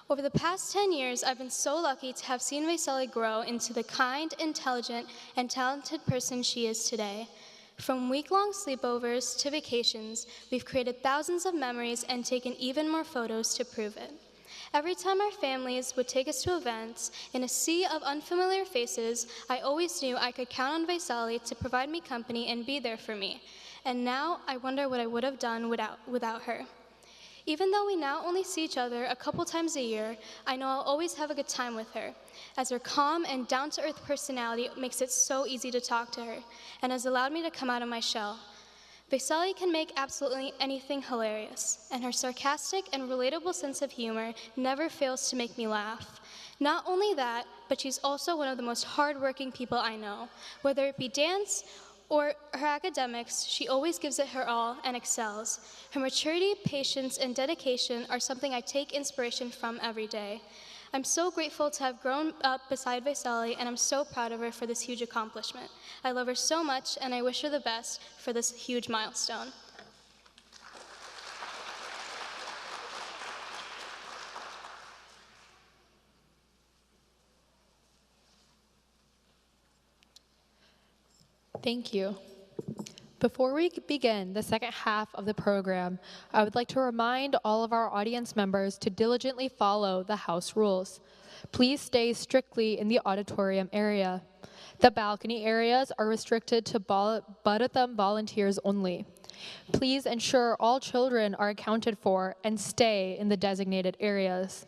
Over the past 10 years, I've been so lucky to have seen Vaisali grow into the kind, intelligent, and talented person she is today. From week-long sleepovers to vacations, we've created thousands of memories and taken even more photos to prove it. Every time our families would take us to events, in a sea of unfamiliar faces, I always knew I could count on Vaisali to provide me company and be there for me. And now I wonder what I would have done without her. Even though we now only see each other a couple times a year, I know I'll always have a good time with her, as her calm and down-to-earth personality makes it so easy to talk to her, and has allowed me to come out of my shell. Vaisali can make absolutely anything hilarious, and her sarcastic and relatable sense of humor never fails to make me laugh. Not only that, but she's also one of the most hardworking people I know. Whether it be dance or her academics, she always gives it her all and excels. Her maturity, patience, and dedication are something I take inspiration from every day. I'm so grateful to have grown up beside Vaisali, and I'm so proud of her for this huge accomplishment. I love her so much, and I wish her the best for this huge milestone. Thank you. Before we begin the second half of the program, I would like to remind all of our audience members to diligently follow the house rules. Please stay strictly in the auditorium area. The balcony areas are restricted to Bharatam volunteers only. Please ensure all children are accounted for and stay in the designated areas.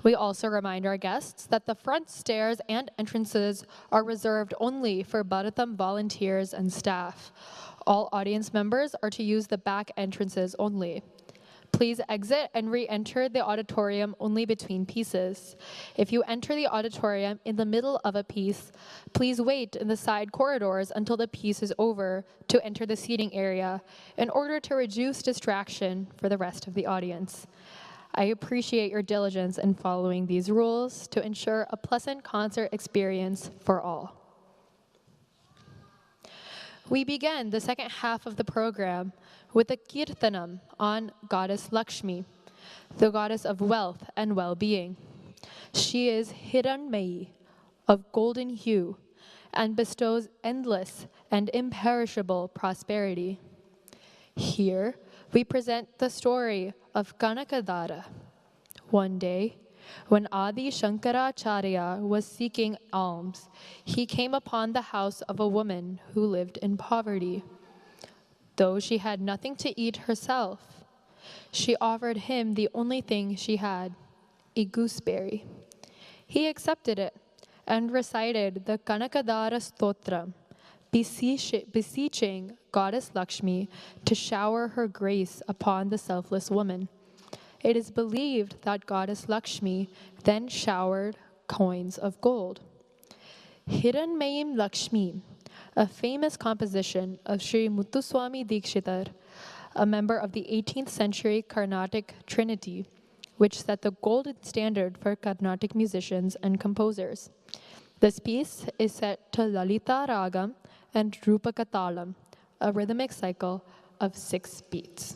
We also remind our guests that the front stairs and entrances are reserved only for Bharatam volunteers and staff. All audience members are to use the back entrances only. Please exit and re-enter the auditorium only between pieces. If you enter the auditorium in the middle of a piece, please wait in the side corridors until the piece is over to enter the seating area in order to reduce distraction for the rest of the audience. I appreciate your diligence in following these rules to ensure a pleasant concert experience for all. We begin the second half of the program with a kirtanam on Goddess Lakshmi, the goddess of wealth and well-being. She is Hiranmayi, of golden hue, and bestows endless and imperishable prosperity. Here, we present the story of Kanakadara. One day, when Adi Shankaracharya was seeking alms, he came upon the house of a woman who lived in poverty. Though she had nothing to eat herself, she offered him the only thing she had, a gooseberry. He accepted it and recited the Kanakadara Stotram, beseeching Goddess Lakshmi to shower her grace upon the selfless woman. It is believed that Goddess Lakshmi then showered coins of gold. Hiranmayim Lakshmi, a famous composition of Sri Muthuswami Dikshitar, a member of the 18th century Carnatic Trinity, which set the golden standard for Carnatic musicians and composers. This piece is set to Lalita Ragam and Rupaka Talam, a rhythmic cycle of 6 beats.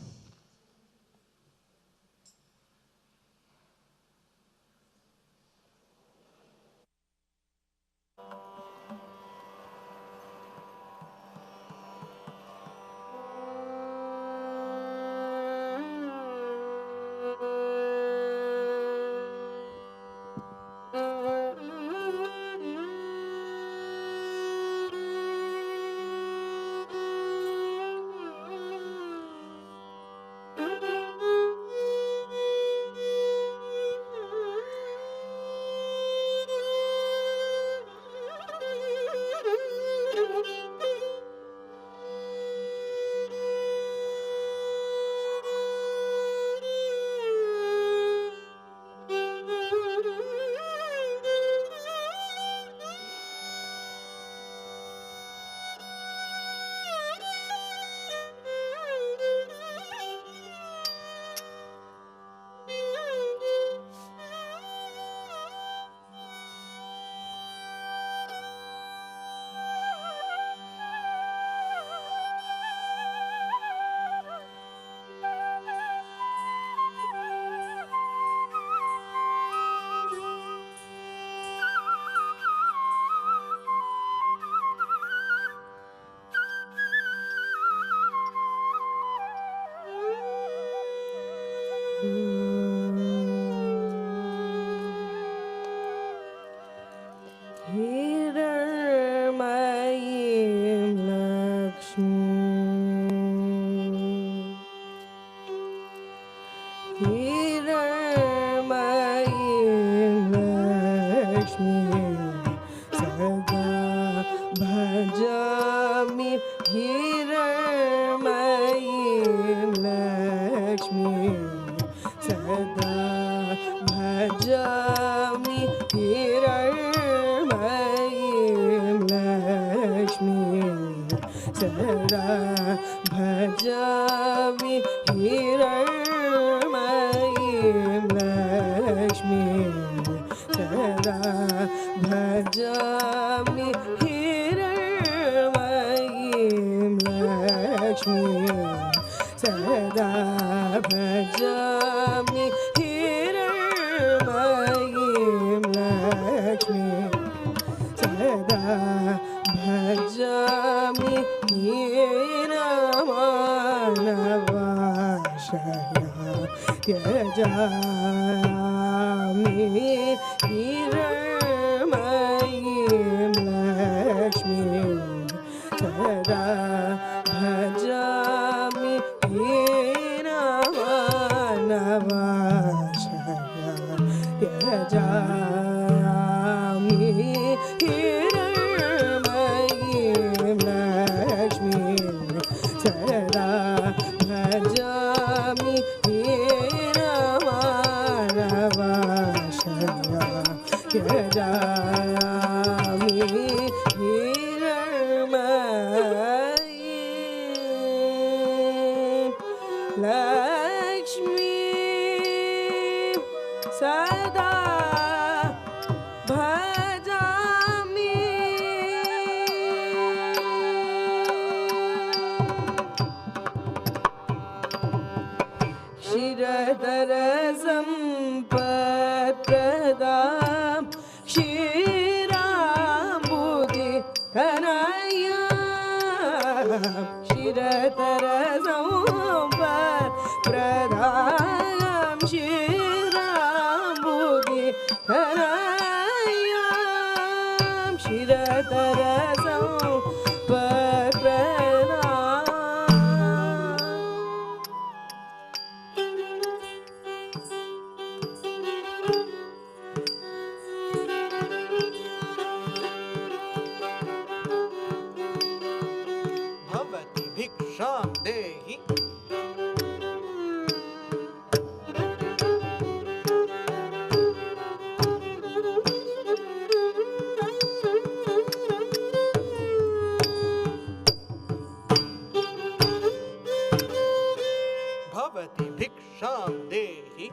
Hiranmayim Lakshmim Sada Bhajami Hiravanavashaya Yajami Hiranmayim Lakshmim Sada Bhajami Hiravanavashaya Yajami Hiranmayim Lakshmi Sada Bhajami Shiradara Sampatradam Shirambudi Dhanayam Shiradara Sampatradam Shirambudi Dhanayam Shiradara Sampatradam Bhavati bhiksham dehi. Bhavati bhiksham dehi.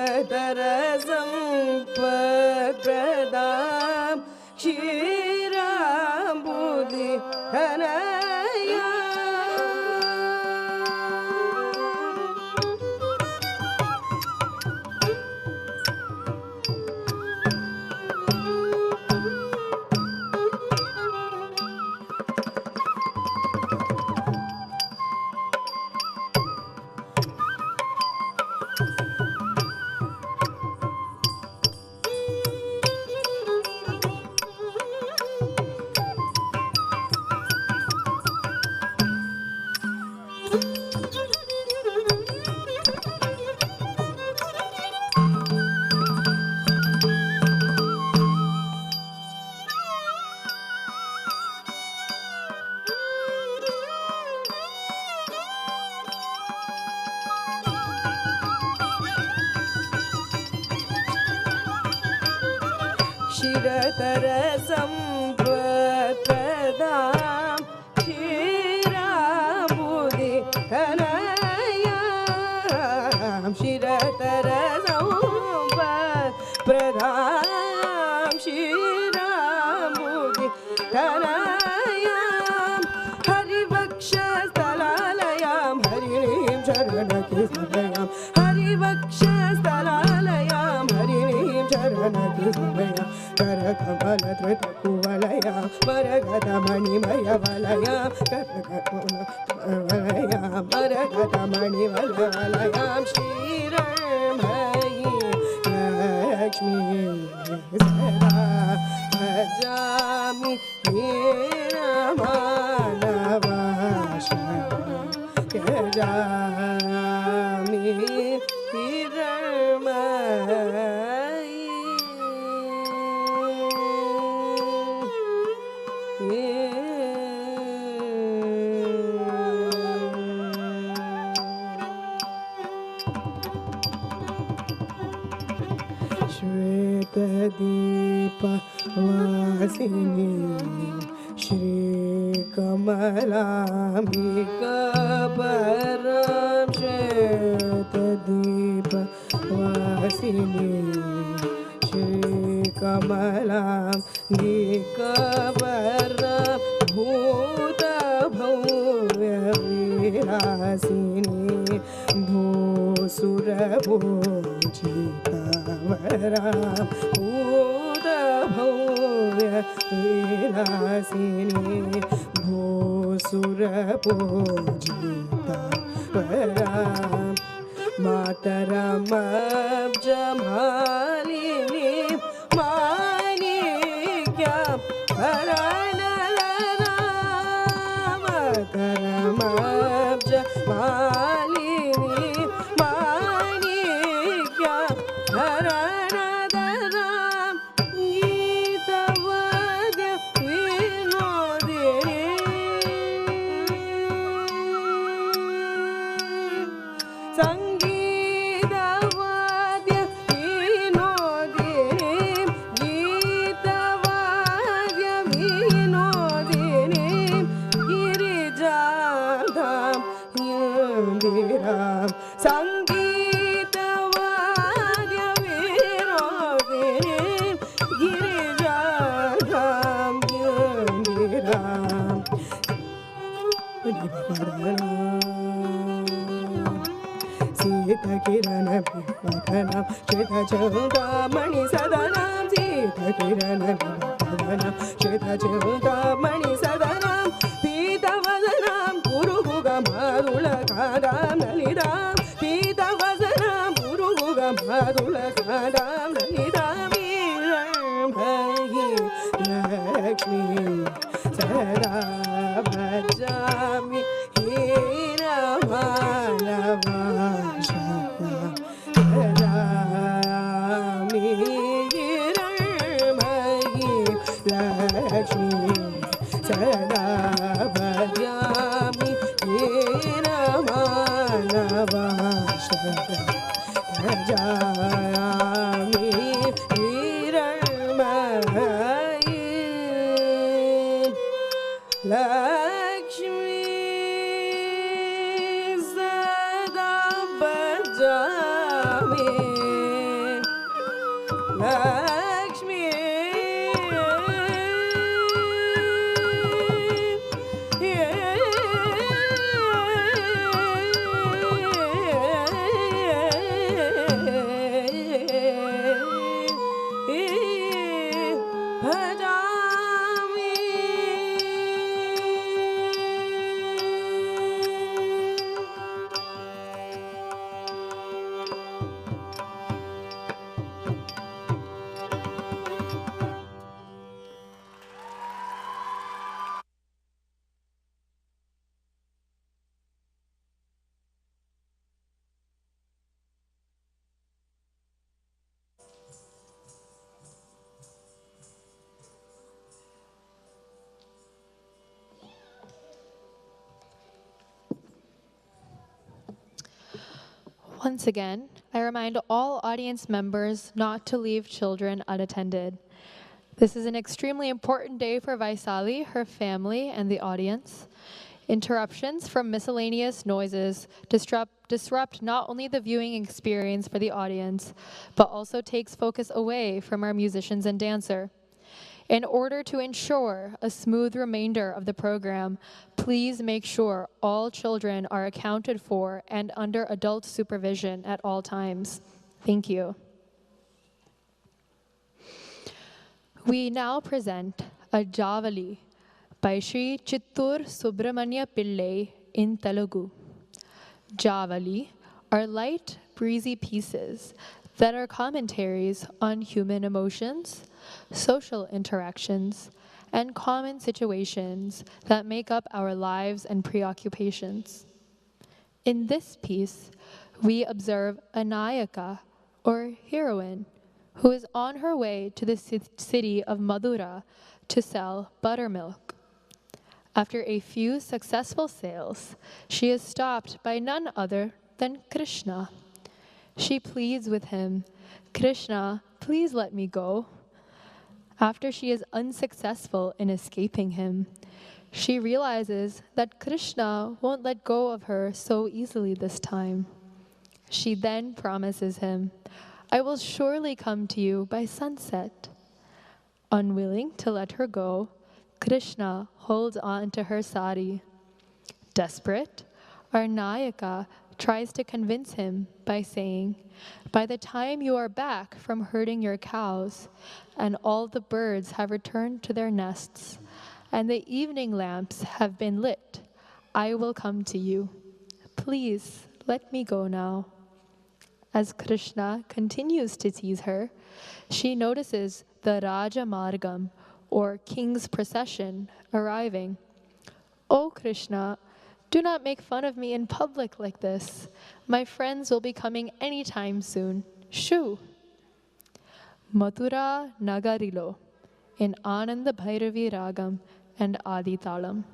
Shiradharasam Padradam Shirambudi Dhanaya Shiradharasam Padradam Shirambudi Dhanaya Shiradharasam Padradam Shirambudi Dhanaya Harivaksha Stalalayam Harim Char Charanakisavayam Harivakshastalalayam Harinim Charanakisavayam Karakamalathritakuvalayam Varagatamani Valayam Karakamalayam Varagatamani Valayam Shriramayi Lakshmi Sada Bhajami Veeramanavasha Kajami Shweta Vasini Shri Kamalambika Param Shweta Deepa Vasini Shri Kamalambika Param Bhuta Bhavya Virasini Bhusura Bhujita Varam Bhuta Bhavya Vilasini Bhusura Bhujita Varam Mataram Abjamalini Manikyam Haranala Mataram Abjamalini Manikyam Haranadaram Gitavadya Vinodini Sangitavadya Vinodini Gitavadya Vinodini Girijadam Yandiram Sangitavadya Vinodini Girijadam Yandiram Sita Kirana Bharatanatyam Sheta Chanta Mani Sadanam Sita Kirana Bharatanatyam Sheta Chanta Mani Sadanam Pita Vasanam Guru Gugam Harula Kadam Nalidam Pita Vasanam Guru Gugam Harula Kadam Nalidam Viram Bhayi Lakshmi Sada Bhajami Veeravalli Lakshmi Sada Bhajami Veeravalli Bhajami Veeravalli Lakshmi Sada Bhajami Lakshmi Once again, I remind all audience members not to leave children unattended. This is an extremely important day for Vaisali, her family, and the audience. Interruptions from miscellaneous noises disrupt not only the viewing experience for the audience, but also takes focus away from our musicians and dancer. In order to ensure a smooth remainder of the program, Please make sure all children are accounted for and under adult supervision at all times. Thank you. We now present a Javali by Sri Chittur Subramanya Pillai in Telugu. Javali are light, breezy pieces that are commentaries on human emotions, social interactions, and common situations that make up our lives and preoccupations. In this piece, we observe a Nayaka, or heroine, who is on her way to the city of Madura to sell buttermilk. After a few successful sales, she is stopped by none other than Krishna. She pleads with him, "Krishna, please let me go." After she is unsuccessful in escaping him, she realizes that Krishna won't let go of her so easily this time. She then promises him, "I will surely come to you by sunset." Unwilling to let her go, Krishna holds on to her sari. Desperate, our Nayaka tries to convince him by saying, "By the time you are back from herding your cows, and all the birds have returned to their nests, and the evening lamps have been lit, I will come to you. Please let me go now." As Krishna continues to tease her, she notices the Raja Margam, or king's procession, arriving. "Oh Krishna, do not make fun of me in public like this. My friends will be coming any time soon. Shoo!" Mathura Nagarilo in Ananda Bhairavi Ragam and Adi Talam.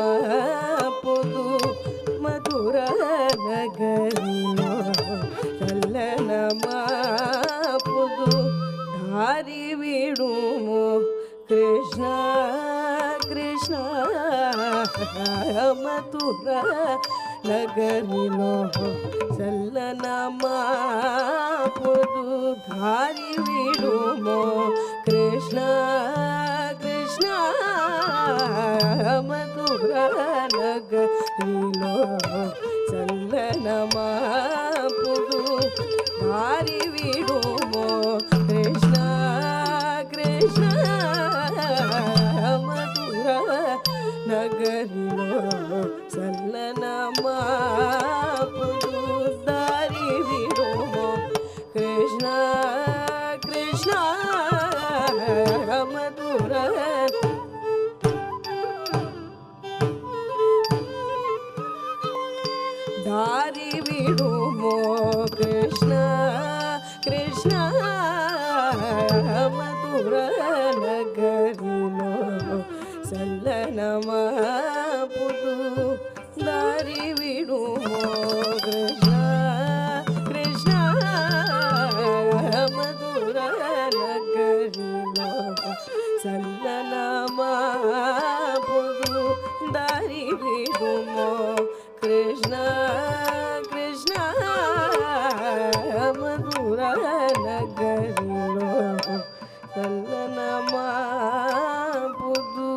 చల్లనమాపుదు మధుర నగరిలో చల్లనమాపుదు దారి విడుము కృష్ణ కృష్ణ మధుర నగరిలో చల్లనమాపుదు దారి విడుము కృష్ణ కృష్ణ మధుర నగరిలో చల్లనమాపుదు దారి విడుము కృష్ణ కృష్ణ మధుర నగరిలో చల్లనమాపుదు దారి విడుము కృష్ణ కృష్ణ మధుర దారి విడుము కృష్ణ కృష్ణ మధుర నగరిలో చల్లనమాపుదు దారి విడుము కృష్ణ కృష్ణ మధుర నగరిలో చల్లనమాపుదు దారి విడుము కృష్ణ కృష్ణ మధుర నగరిలో చల్లనమాపుదు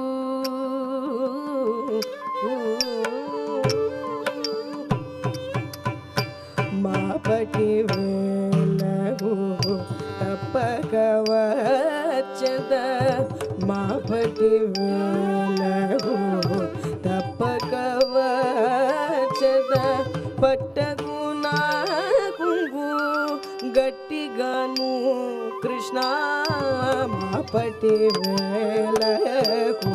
మాపటి వేళకు తప్పక వచ్చద మాపటి వేళకు తప్పక వచ్చద పట్టకు నాకుంగు గట్టిగాను కృష్ణ మాపటి వేళకు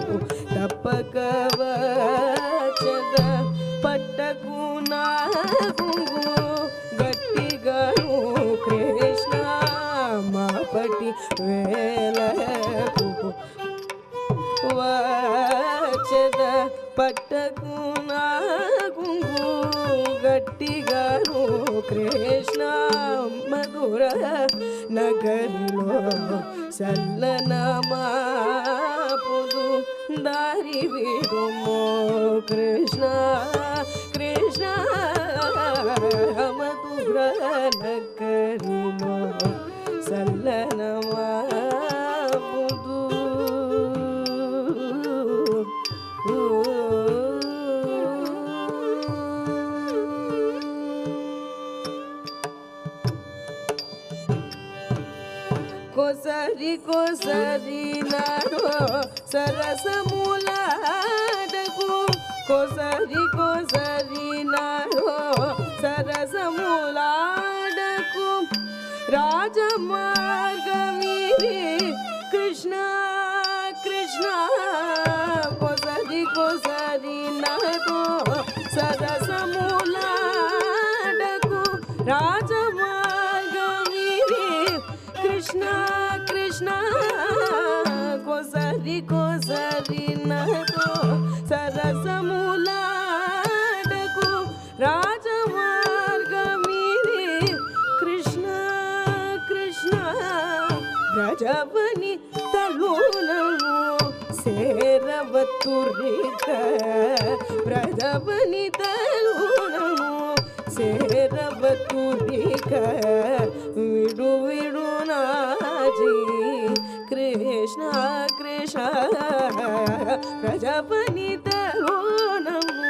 తప్పక వచ్చద పట్టకు నాకుంగు గట్టిగాను కృష్ణ మాపటి వేళకు వచ్చద పట్టకు నాకుంగు గట్టిగాను కృష్ణ మధుర నగరిలో చల్లనమాపుదు దారి విడుము కృష్ణ కృష్ణ మధుర నగరిలో చల్లనమాపుదు కోసరి కోసరి నాడో సరసములాడకు కోసరి కోసరి నాడో సరసములాడకు రాజమార్గమిది కృష్ణ కృష్ణ కోసరి కోసరి నాడో సరసములాడకు రాజమార్గమిది కృష్ణ కృష్ణ కోసరి కోసరి నాతో సరసములాడకు రాజమార్గమిది కృష్ణ కృష్ణ బ్రజవని తలునము సేరవతురిక బ్రజవని తలునము సేరవతురిక విడు విడు నాజీ కృష్ణ కృష్ణ ప్రజపని తరుణము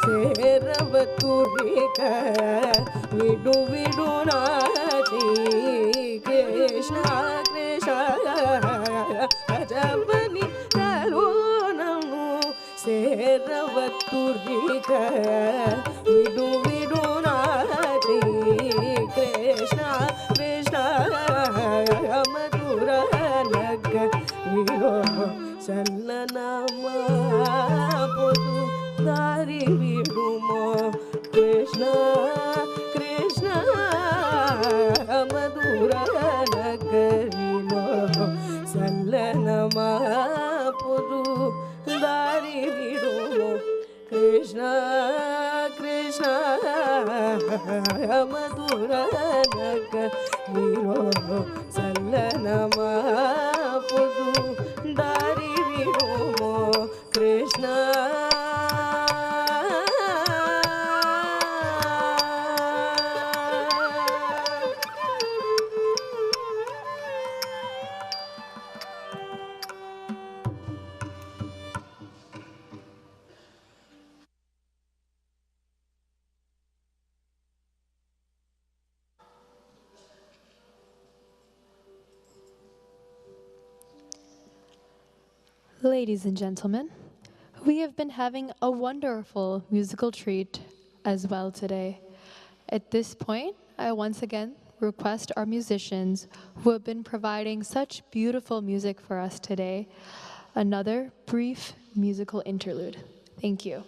సేరవతురిక విడు విడు నాజీ కృష్ణ కృష్ణ ప్రజపని తరుణము సేరవతురిక విడు విడు నాజీ కృష్ణ కృష్ణ మధుర నగరిలో చల్లనమాపుదు దారి విడుము కృష్ణ కృష్ణ మధుర నగరిలో చల్లనమాపుదు దారి విడుము Krishna Krishna Madhura Nagarilo Sallanama Pudu Dari Vidumo Krishna Ladies and gentlemen, we have been having a wonderful musical treat as well today. At this point, I once again request our musicians who have been providing such beautiful music for us today, another brief musical interlude. Thank you.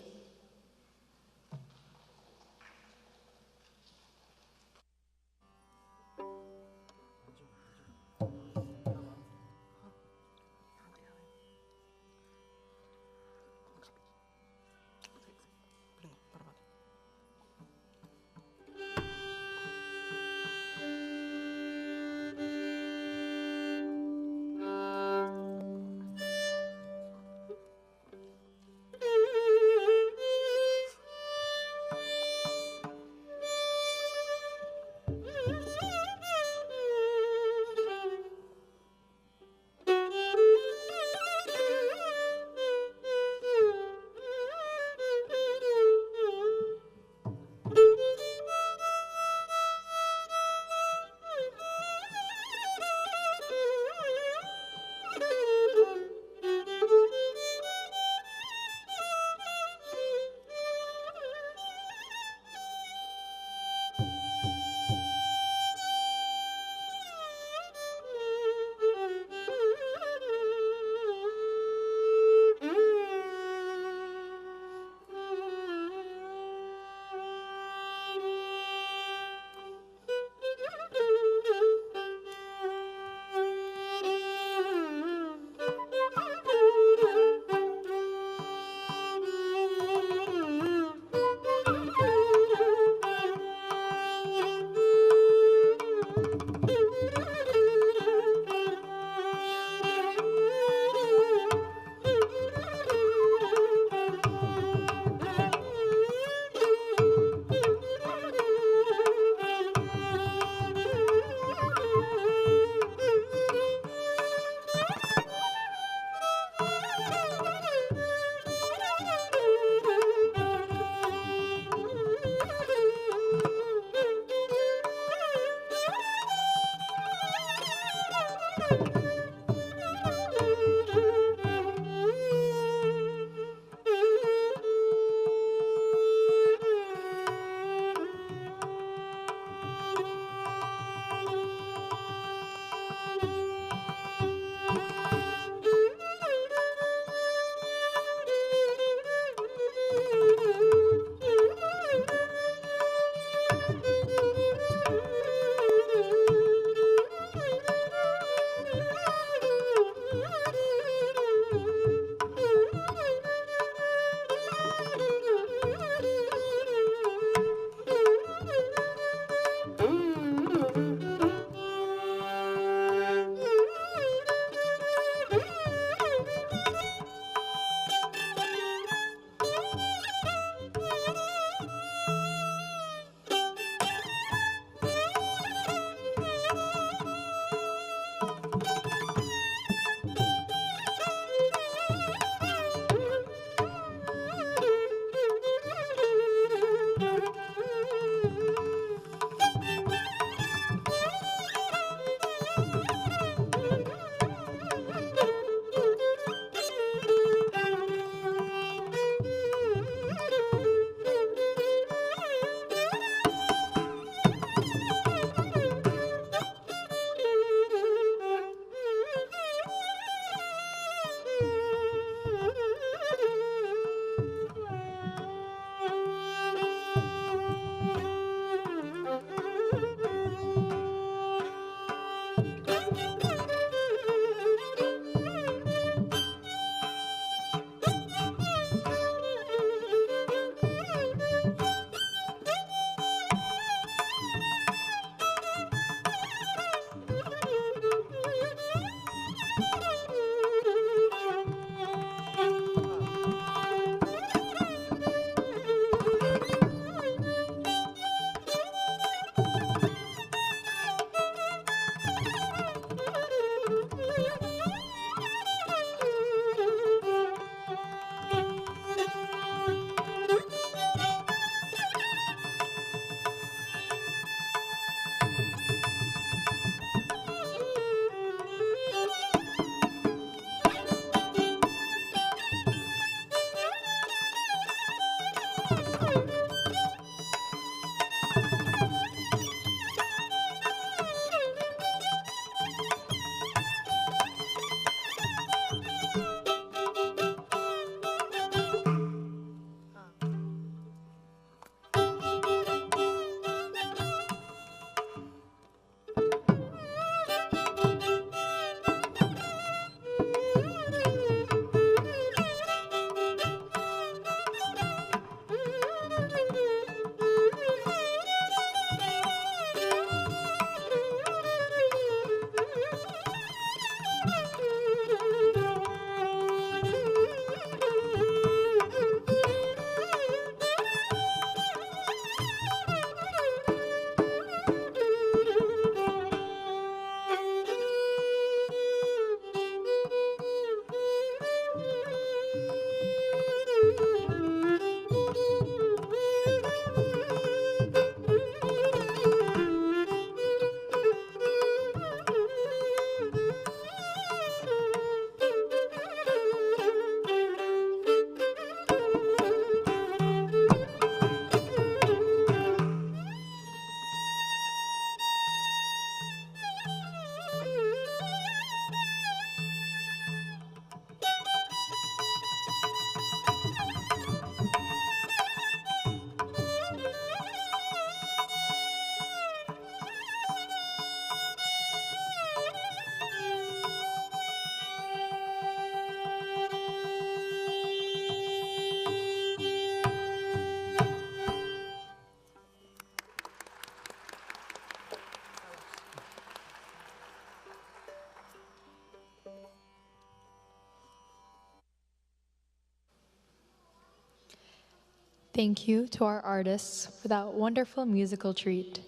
Thank you to our artists for that wonderful musical treat.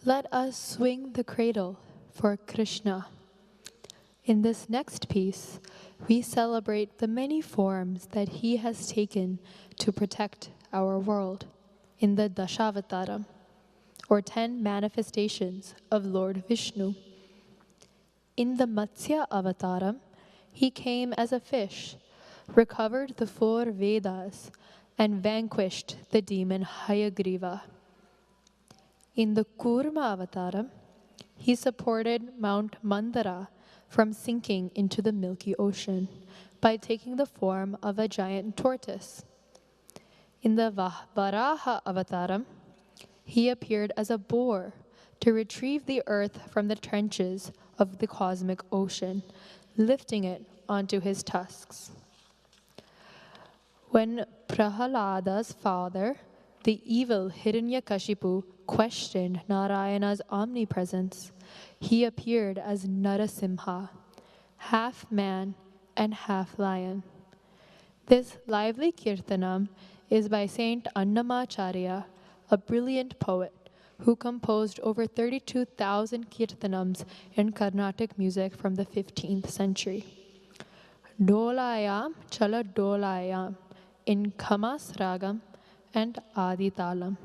Let us swing the cradle for Krishna. In this next piece, we celebrate the many forms that he has taken to protect our world in the Dasavataram, or 10 manifestations of Lord Vishnu. In the Matsya Avataram, he came as a fish, recovered the 4 Vedas, and vanquished the demon Hayagriva. In the Kurma Avataram, he supported Mount Mandara from sinking into the Milky Ocean by taking the form of a giant tortoise. In the Varaha Avataram, he appeared as a boar to retrieve the earth from the trenches of the cosmic ocean, lifting it onto his tusks. When Prahalada's father, the evil Hiranyakashipu, questioned Narayana's omnipresence, he appeared as Narasimha, half man and half lion. This lively kirtanam is by Saint Annamacharya, a brilliant poet who composed over 32,000 kirtanams in Carnatic music from the 15th century. Dolayam Chala Dolayam in Kamas Ragam and Aditalam.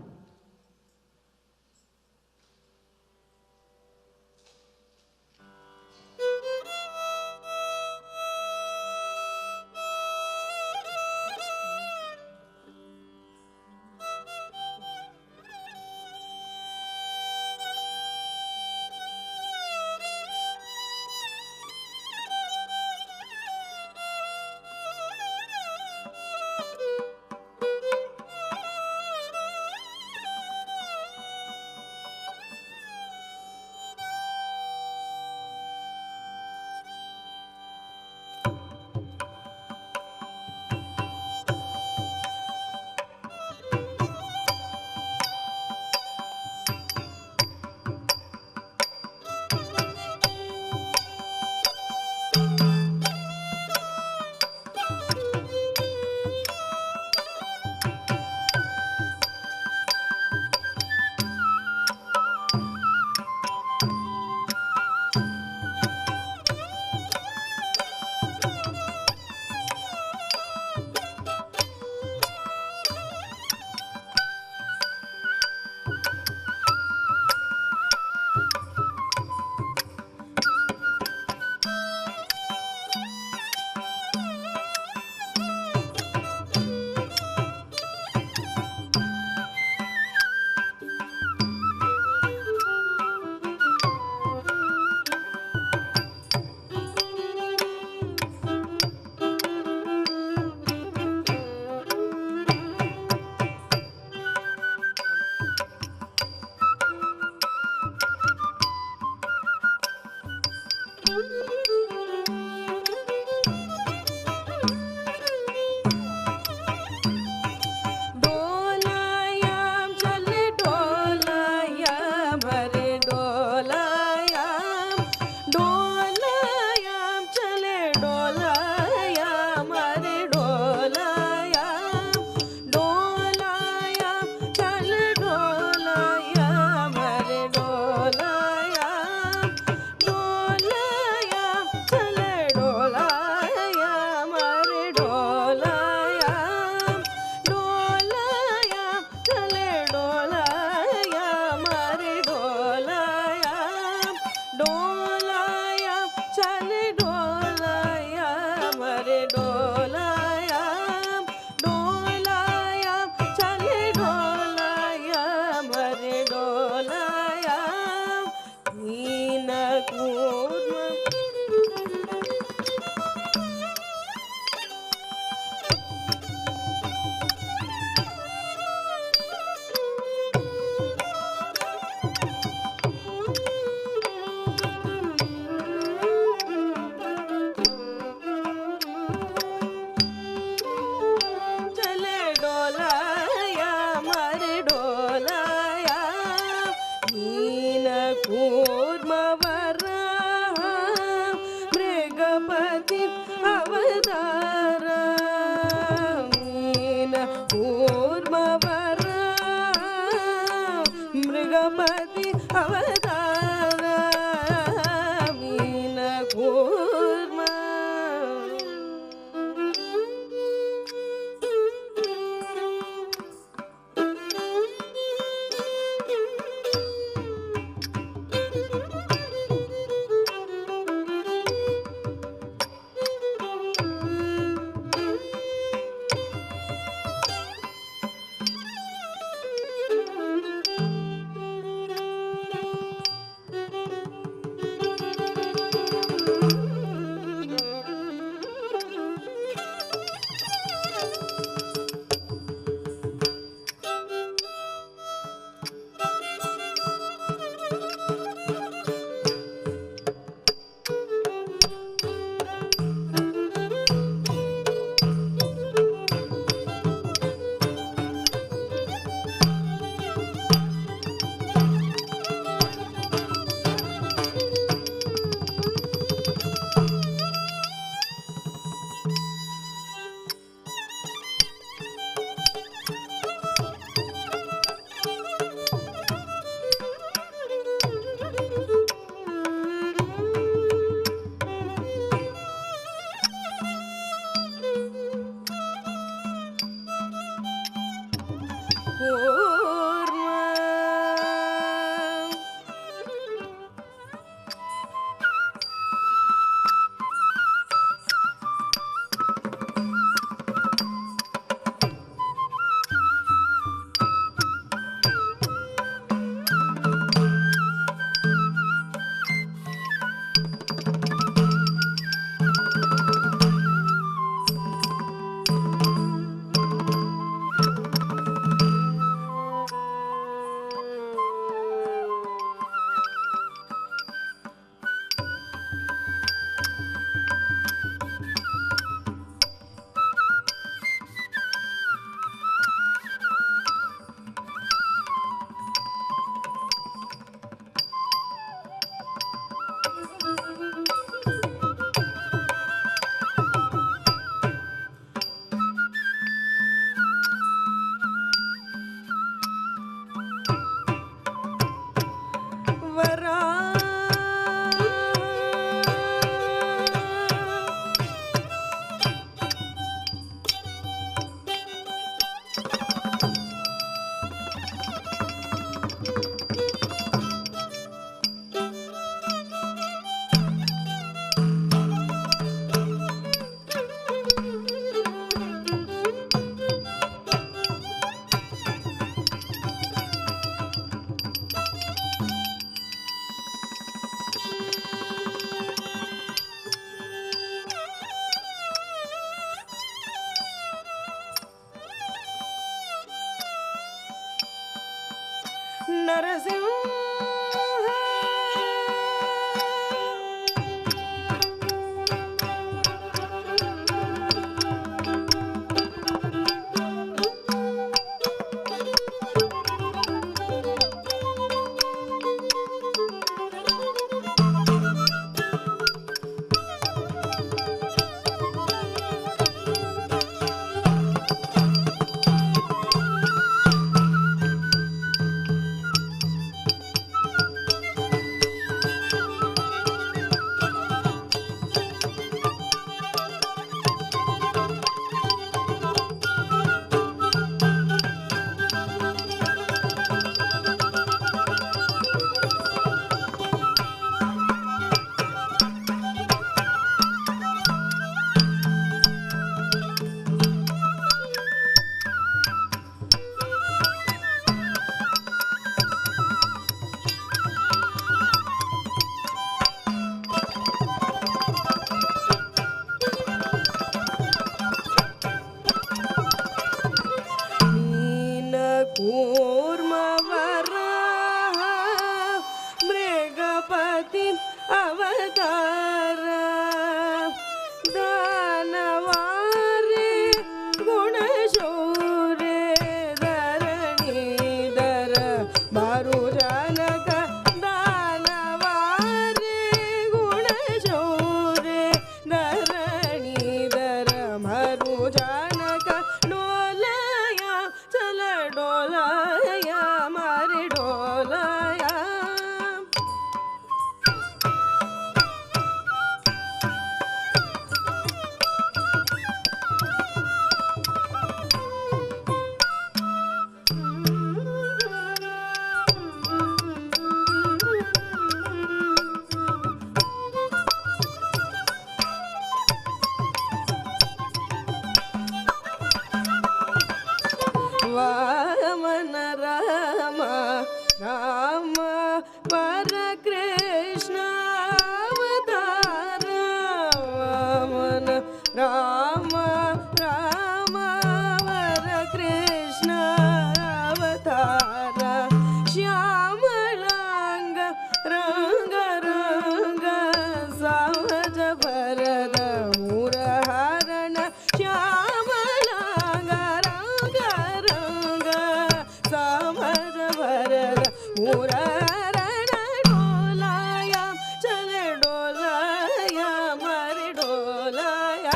Narasimha ಕೂರ್ಮವರ ಮೃಗಪತಿ ಅವತಾರ ದಾನವಾರಿ ಗುಣಶೌರ್ಯ ಧರಣೀಧರ ಮಾರು ಜನಕ ದಾನವಾರಿ ಗುಣಶೌರ್ಯ ಧರಣೀಧರ ಮಾರು ಜನಕ ಡೋಲಯ ಚಲ ಡೋಲಯ ಮಾರಿ ಡೋಲಯ ವಾಮನ ರಾಮ ರಾಮ ಪರ ಕೃಷ್ಣ ಅವತಾರ ವಾಮನ ರಾಮ ರಾಮ ಪರ ಕೃಷ್ಣ ಅವತಾರ ಶ್ಯಾಮಲಾಂಗ ರಂಗ ರಂಗ ಸಾವಜ ಭರದ ಮೂರಹರಣ ಶ್ಯಾಮಲಾಂಗ ರಂಗ ರಂಗ ಸಾವಜ ಭರದ ಮೂರಹರಣ ಡೋಲಾಯ ಚಲ ಡೋಲಾಯ ಮರಿ ಡೋಲಾಯ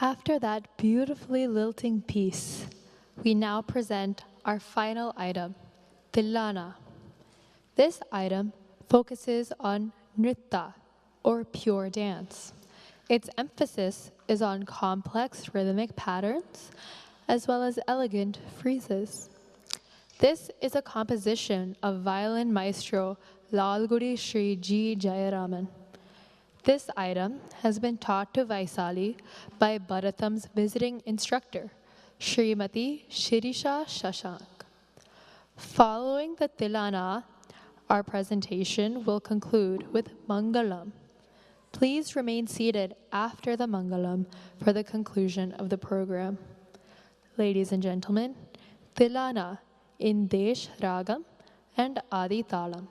After that beautifully lilting piece, we now present our final item, Tilana. This item focuses on nritta, or pure dance. Its emphasis is on complex rhythmic patterns as well as elegant freezes. This is a composition of violin maestro Lalgudi Sri G. Jayaraman. This item has been taught to Vaisali by Bharatam's visiting instructor, Srimati Sirisha Shashank. Following the Tilana, our presentation will conclude with Mangalam. Please remain seated after the Mangalam for the conclusion of the program. Ladies and gentlemen, Tilana in Desh Ragam and Adi Talam.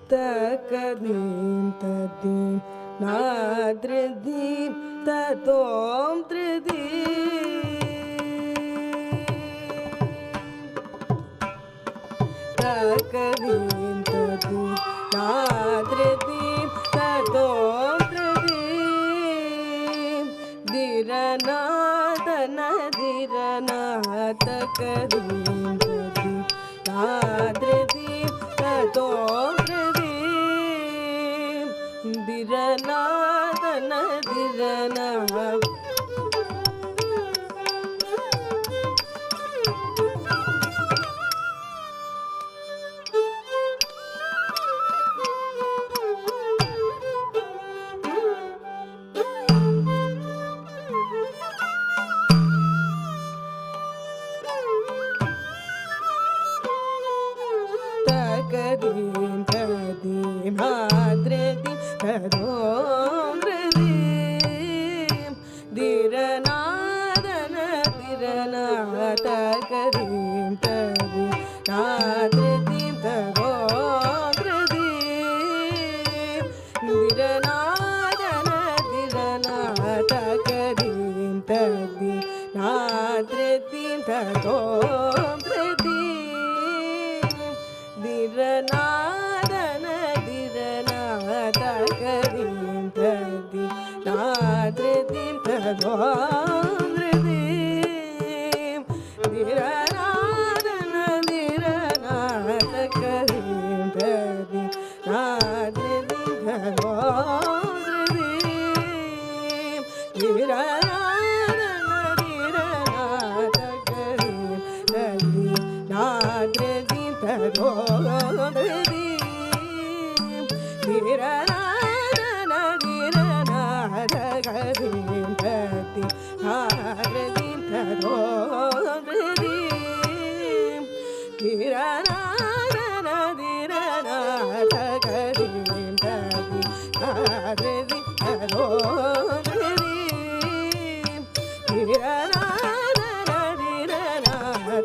takadim tadim nadridim tatom tridim takadim tadim nadridim tatom tridim dirana dana dirana takadim tadim nadridim tatom tridim dirana dana dirana takadim tadim hadredim tadom dredim dirana dana dirana takadim tadim hadredim tadom dredim dirana dana dirana takadim tadim hadredim tadom dredim dirana dana dirana takadim tadim nadredim tadom dredim dirana dana dirana takadim tadim nadredim tadom dredim dirana dana dirana takadim tadim nadredim tadom dredim dirana dana dirana takadim tadim nadredim tadom dredim dirana dana dirana takadim tadim nadredim tadom dredim dirana dana dirana takadim tadim nadredim tadom dredim dirana dana dirana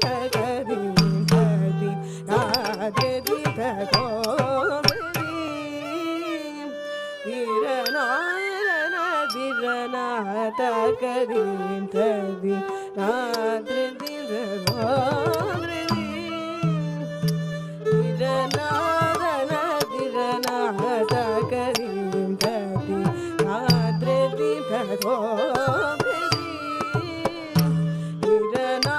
takadim tadim nadredim tadom dredim dirana dana dirana takadim tadim nadredim tadom dredim dirana dana dirana takadim tadim nadredim tadom dredim dirana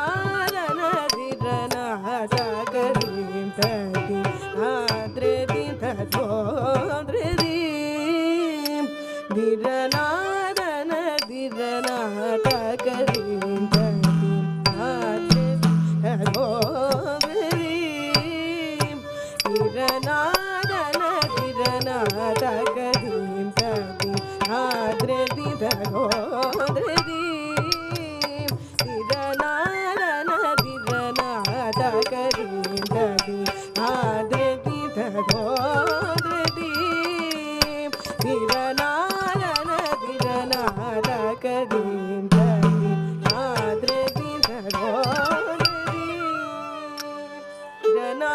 dana dirana takadim tadim nadredim tadom dredim dirana dana dirana takadim tadim nadredim tadom dredim dirana dana dirana takadim tadim nadredim tadom dredim dirana dana dirana takadim tadim nadredim tadom dredim dirana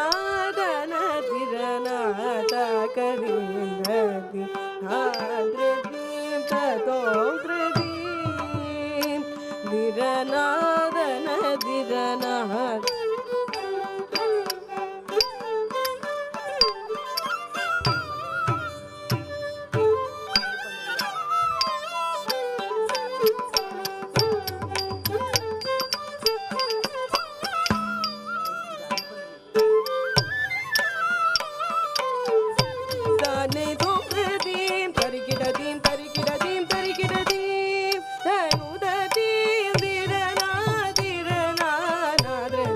dana dirana takadim tadim nadredim tadom dredim dirana dana dirana dane dom dredim tarikidadim tarikidadim tarikidadim danu dadim dirana dirana nadre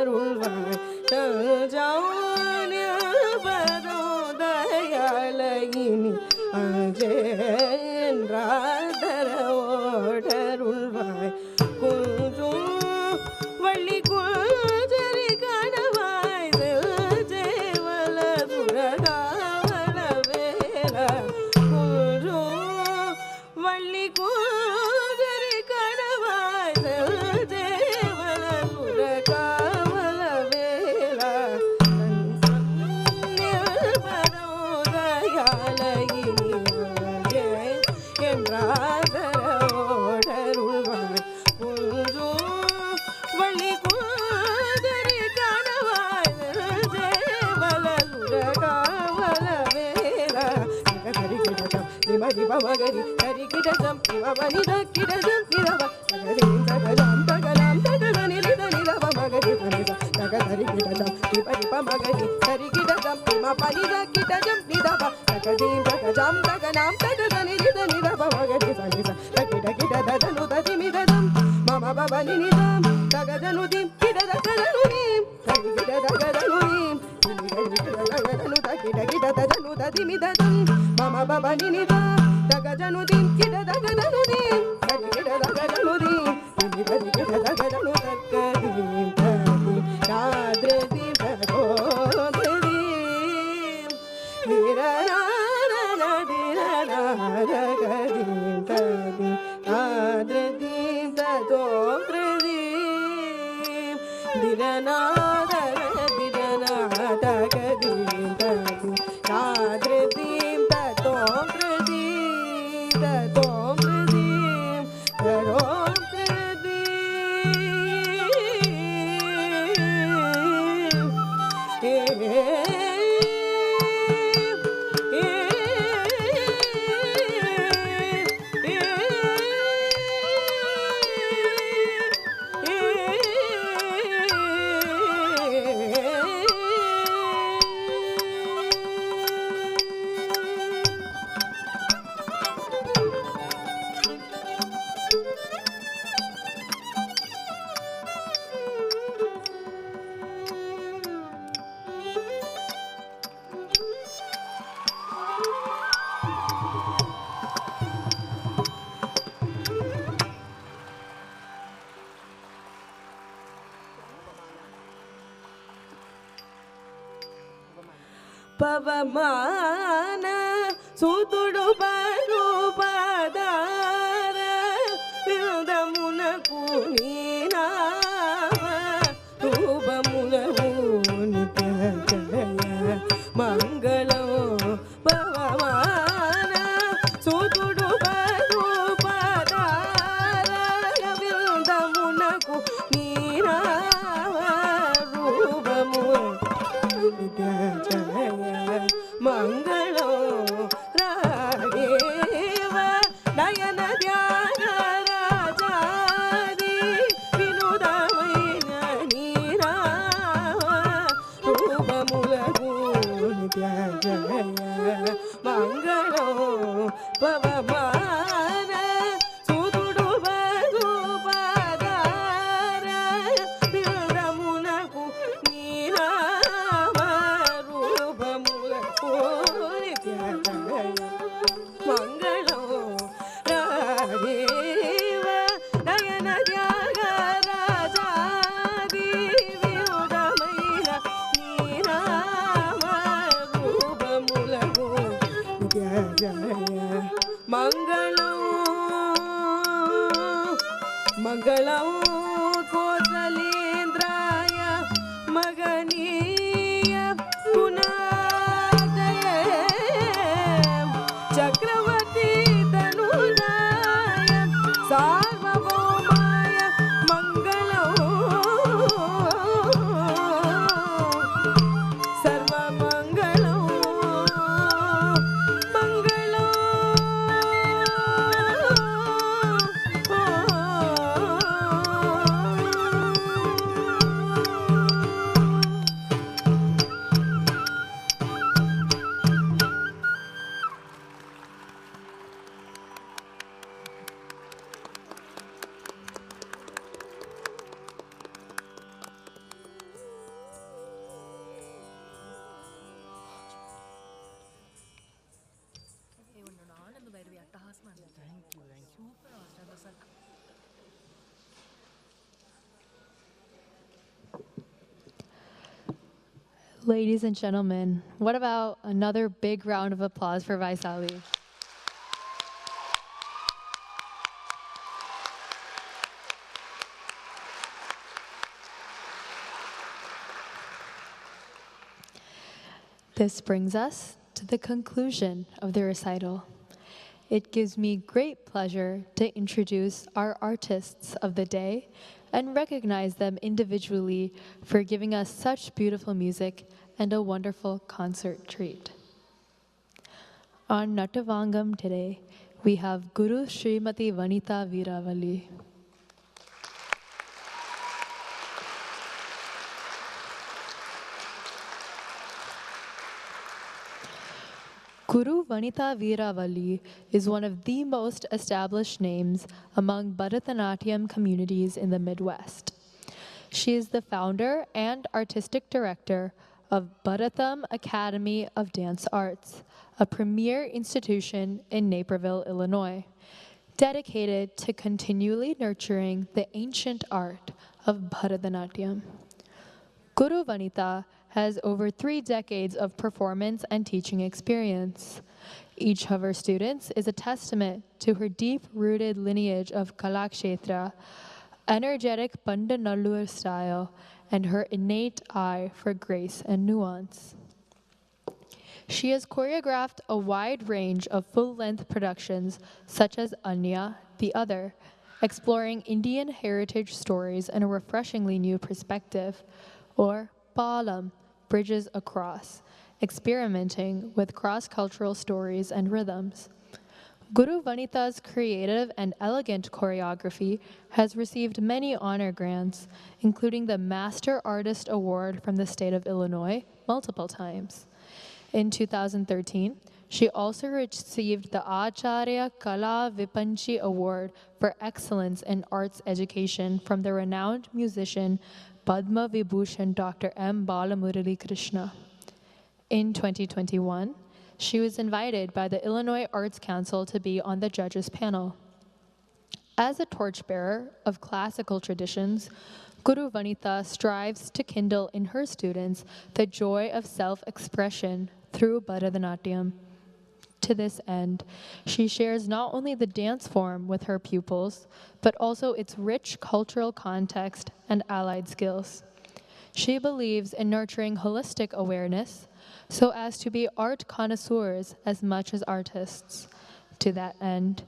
ஓடருள்வாய் தஞ்சானிய பரோதயாலகினி அஞ்சேன்றாதர ஓடருள்வாய் குன்றும் வள்ளி குஞ்சரி கணவாய் சேவல சுரகாவல வேல குன்றும் வள்ளி குஞ்சரி கணவாய் சேவல சுரகாவல வேல பரோதயாலகினி என்றாதரோடருள்வாய் குன்றும் வள்ளி குஞ்சரி கணவாய் சேவல சுரகாவல வேல கரி கிடஜம் நிம நிப மகரி கரி கிடஜம் நிம வனித கிடஜம் நிரவ கரி தகஜம் தகலாம் தகல நிரித நிரவ மகரி வனித தகரி கிடஜம் நிப நிப மகரி கரி கிடஜம் நிம பனித கிடஜம் நிரவ தகதீம் தகஜம் தகலாம் தகல நிரித நிரவ மகரி வனித தகிட கிட ததனு ததிமிதம் மம பப நினிதம் தகதனு திம் கிட தகதனு நிம் தகிட தகதனு நிம் தகதனு தகிட கிட ததனு ததிமிதம் மம பப நினிதம் தகதனு திம் கிட தகதனு நிம் தகிட தகதனு நிம் தகிட தகதனு தகதீம் ததி நாத்ரதி பரோதீம் நிரநான திரநாதகதீம் ததி நாத்ரதீம் ததோத்ரதீம் திரநாதக திரநாதகதீம் ததி நாத்ரதீம் ததோத்ரதீம் ததோத்ரதீம் పవమాన సూతుడు పరుపదార విందమునకు నీనామ రూపమునకు నిత్యజయ మంగళం పవమాన సూతుడు పరుపదార విందమునకు నీనామ రూపమునకు నిత్యజయ మంగళం రాగే Ladies and gentlemen, what about another big round of applause for Vaisali? This brings us to the conclusion of the recital. It gives me great pleasure to introduce our artists of the day and recognize them individually for giving us such beautiful music and a wonderful concert treat. On Nattavangam today, we have Guru Srimati Vanitha Veeravalli. Guru Vanitha Veeravalli is one of the most established names among Bharatanatyam communities in the Midwest. She is the founder and artistic director of Bharatam Academy of Dance Arts, a premier institution in Naperville, Illinois, dedicated to continually nurturing the ancient art of Bharatanatyam. Guru Vanitha has over 3 decades of performance and teaching experience. Each of her students is a testament to her deep-rooted lineage of Kalakshetra, energetic Pandanallur style, and her innate eye for grace and nuance. She has choreographed a wide range of full-length productions such as Anya, The Other, exploring Indian heritage stories in a refreshingly new perspective, or Palam, Bridges Across, experimenting with cross-cultural stories and rhythms. Guru Vanitha's creative and elegant choreography has received many honor grants, including the Master Artist Award from the state of Illinois multiple times. In 2013, she also received the Acharya Kala Vipanchi Award for Excellence in Arts Education from the renowned musician Padma Vibhushan Dr. M. Balamurali Krishna. In 2021, she was invited by the Illinois Arts Council to be on the judges panel. As a torchbearer of classical traditions, Guru Vanitha strives to kindle in her students the joy of self-expression through Bharatanatyam. To this end, she shares not only the dance form with her pupils, but also its rich cultural context and allied skills. She believes in nurturing holistic awareness so as to be art connoisseurs as much as artists. To that end,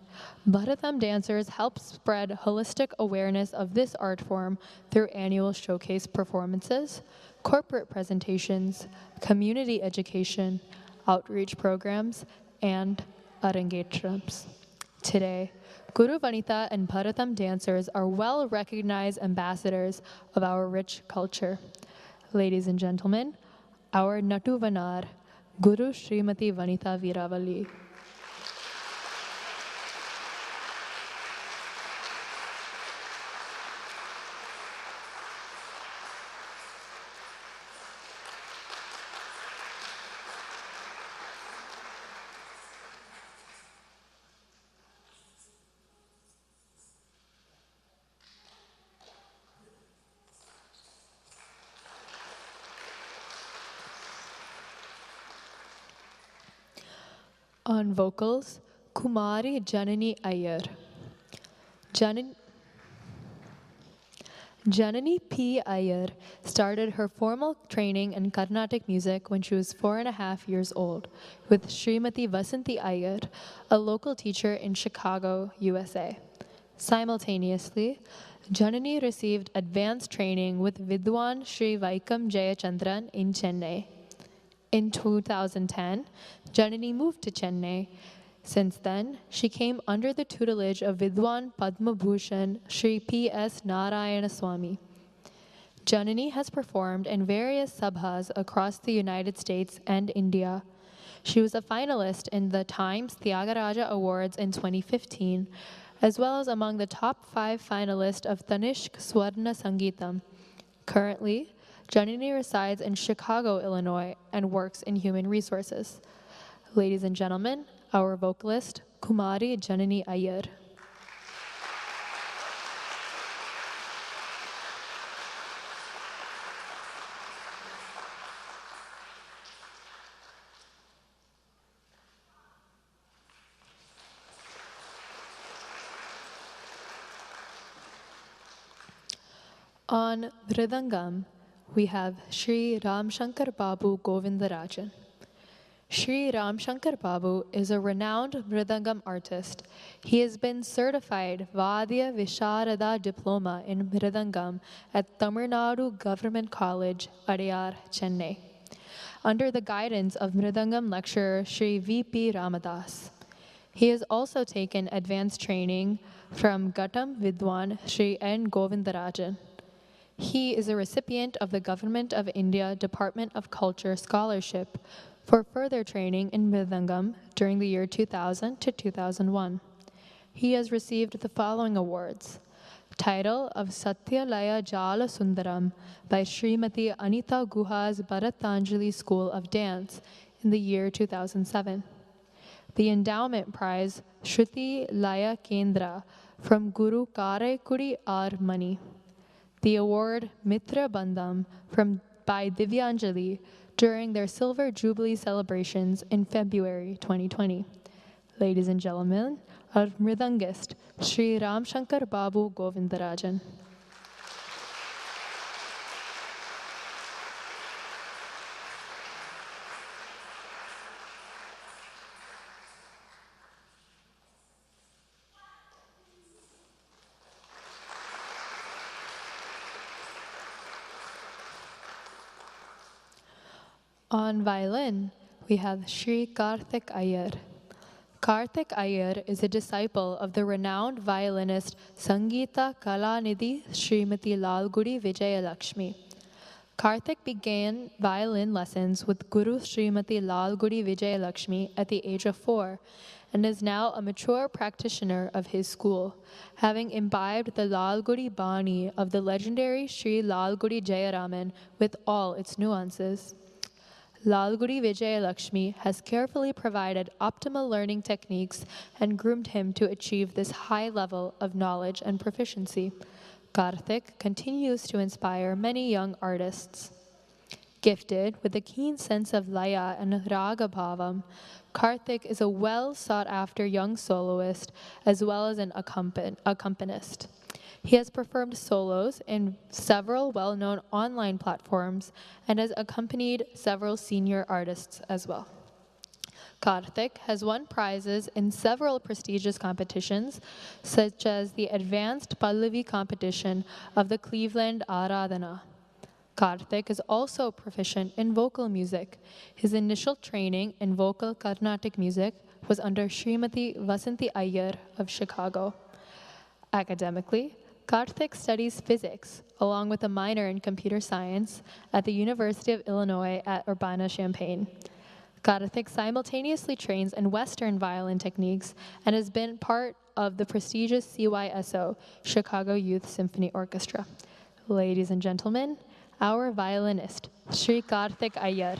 Bharatam dancers help spread holistic awareness of this art form through annual showcase performances, corporate presentations, community education, outreach programs, and Arangetrams. Today, Guru Vanitha and Bharatam dancers are well-recognized ambassadors of our rich culture. Ladies and gentlemen, our Nattu Vanar, Guru Srimati Vanitha Veeravalli. On vocals, Kumari Janani Iyer. Janani P. Iyer started her formal training in Carnatic music when she was 4.5 years old with Srimati Vasanthi Iyer, a local teacher in Chicago, USA. Simultaneously, Janani received advanced training with Vidwan Sri Vaikam Jayachandran in Chennai. In 2010, Janani moved to Chennai. Since then, she came under the tutelage of Vidwan Padma Bhushan Sri P.S. Narayana Swami. Janani has performed in various sabhas across the United States and India. She was a finalist in the Times Tyagaraja Awards in 2015, as well as among the top 5 finalists of Tanishq Swarna Sangeetam. Currently, Janani resides in Chicago, Illinois, and works in human resources. Ladies and gentlemen, our vocalist, Kumari Janani Iyer. On Mridangam, we have Sri Ramshankar Babu Govindarajan. Sri Ramshankar Babu is a renowned Mridangam artist. He has been certified Vadya Visharada Diploma in Mridangam at Tamil Nadu Government College, Adyar, Chennai, under the guidance of Mridangam lecturer Sri V.P. Ramadas. He has also taken advanced training from Gautam Vidwan Sri N. Govindarajan. He is a recipient of the Government of India Department of Culture Scholarship for further training in Mridangam during the year 2000 to 2001. He has received the following awards: title of Satyalaya Jala Sundaram by Srimati Anita Guha's Bharatanjali School of Dance in the year 2007. The endowment prize Shruti Laya Kendra from Guru Karaikudi R. Mani. The award Mitra Bandham by Divyanjali during their Silver Jubilee celebrations in February 2020. Ladies and gentlemen, our Mridangist, Sri Ramshankar Babu Govindarajan. On violin, we have Sri Karthik Iyer. Karthik Iyer is a disciple of the renowned violinist Sangeeta Kalanidhi Srimati Lalgudi Vijayalakshmi. Karthik began violin lessons with Guru Srimati Lalgudi Vijayalakshmi at the age of 4 and is now a mature practitioner of his school, having imbibed the Lalgudi Bani of the legendary Sri Lalgudi Jayaraman with all its nuances. Lalgudi Vijayalakshmi has carefully provided optimal learning techniques and groomed him to achieve this high level of knowledge and proficiency. Karthik continues to inspire many young artists. Gifted with a keen sense of laya and raga bhavam, Karthik is a well sought-after young soloist as well as an accompanist. He has performed solos in several well-known online platforms and has accompanied several senior artists as well. Karthik has won prizes in several prestigious competitions, such as the Advanced Pallavi competition of the Cleveland Aradhana. Karthik is also proficient in vocal music. His initial training in vocal Carnatic music was under Srimati Vasanthi Iyer of Chicago. Academically, Karthik studies physics, along with a minor in computer science at the University of Illinois at Urbana-Champaign. Karthik simultaneously trains in Western violin techniques and has been part of the prestigious CYSO, Chicago Youth Symphony Orchestra. Ladies and gentlemen, our violinist, Sri Karthik Iyer.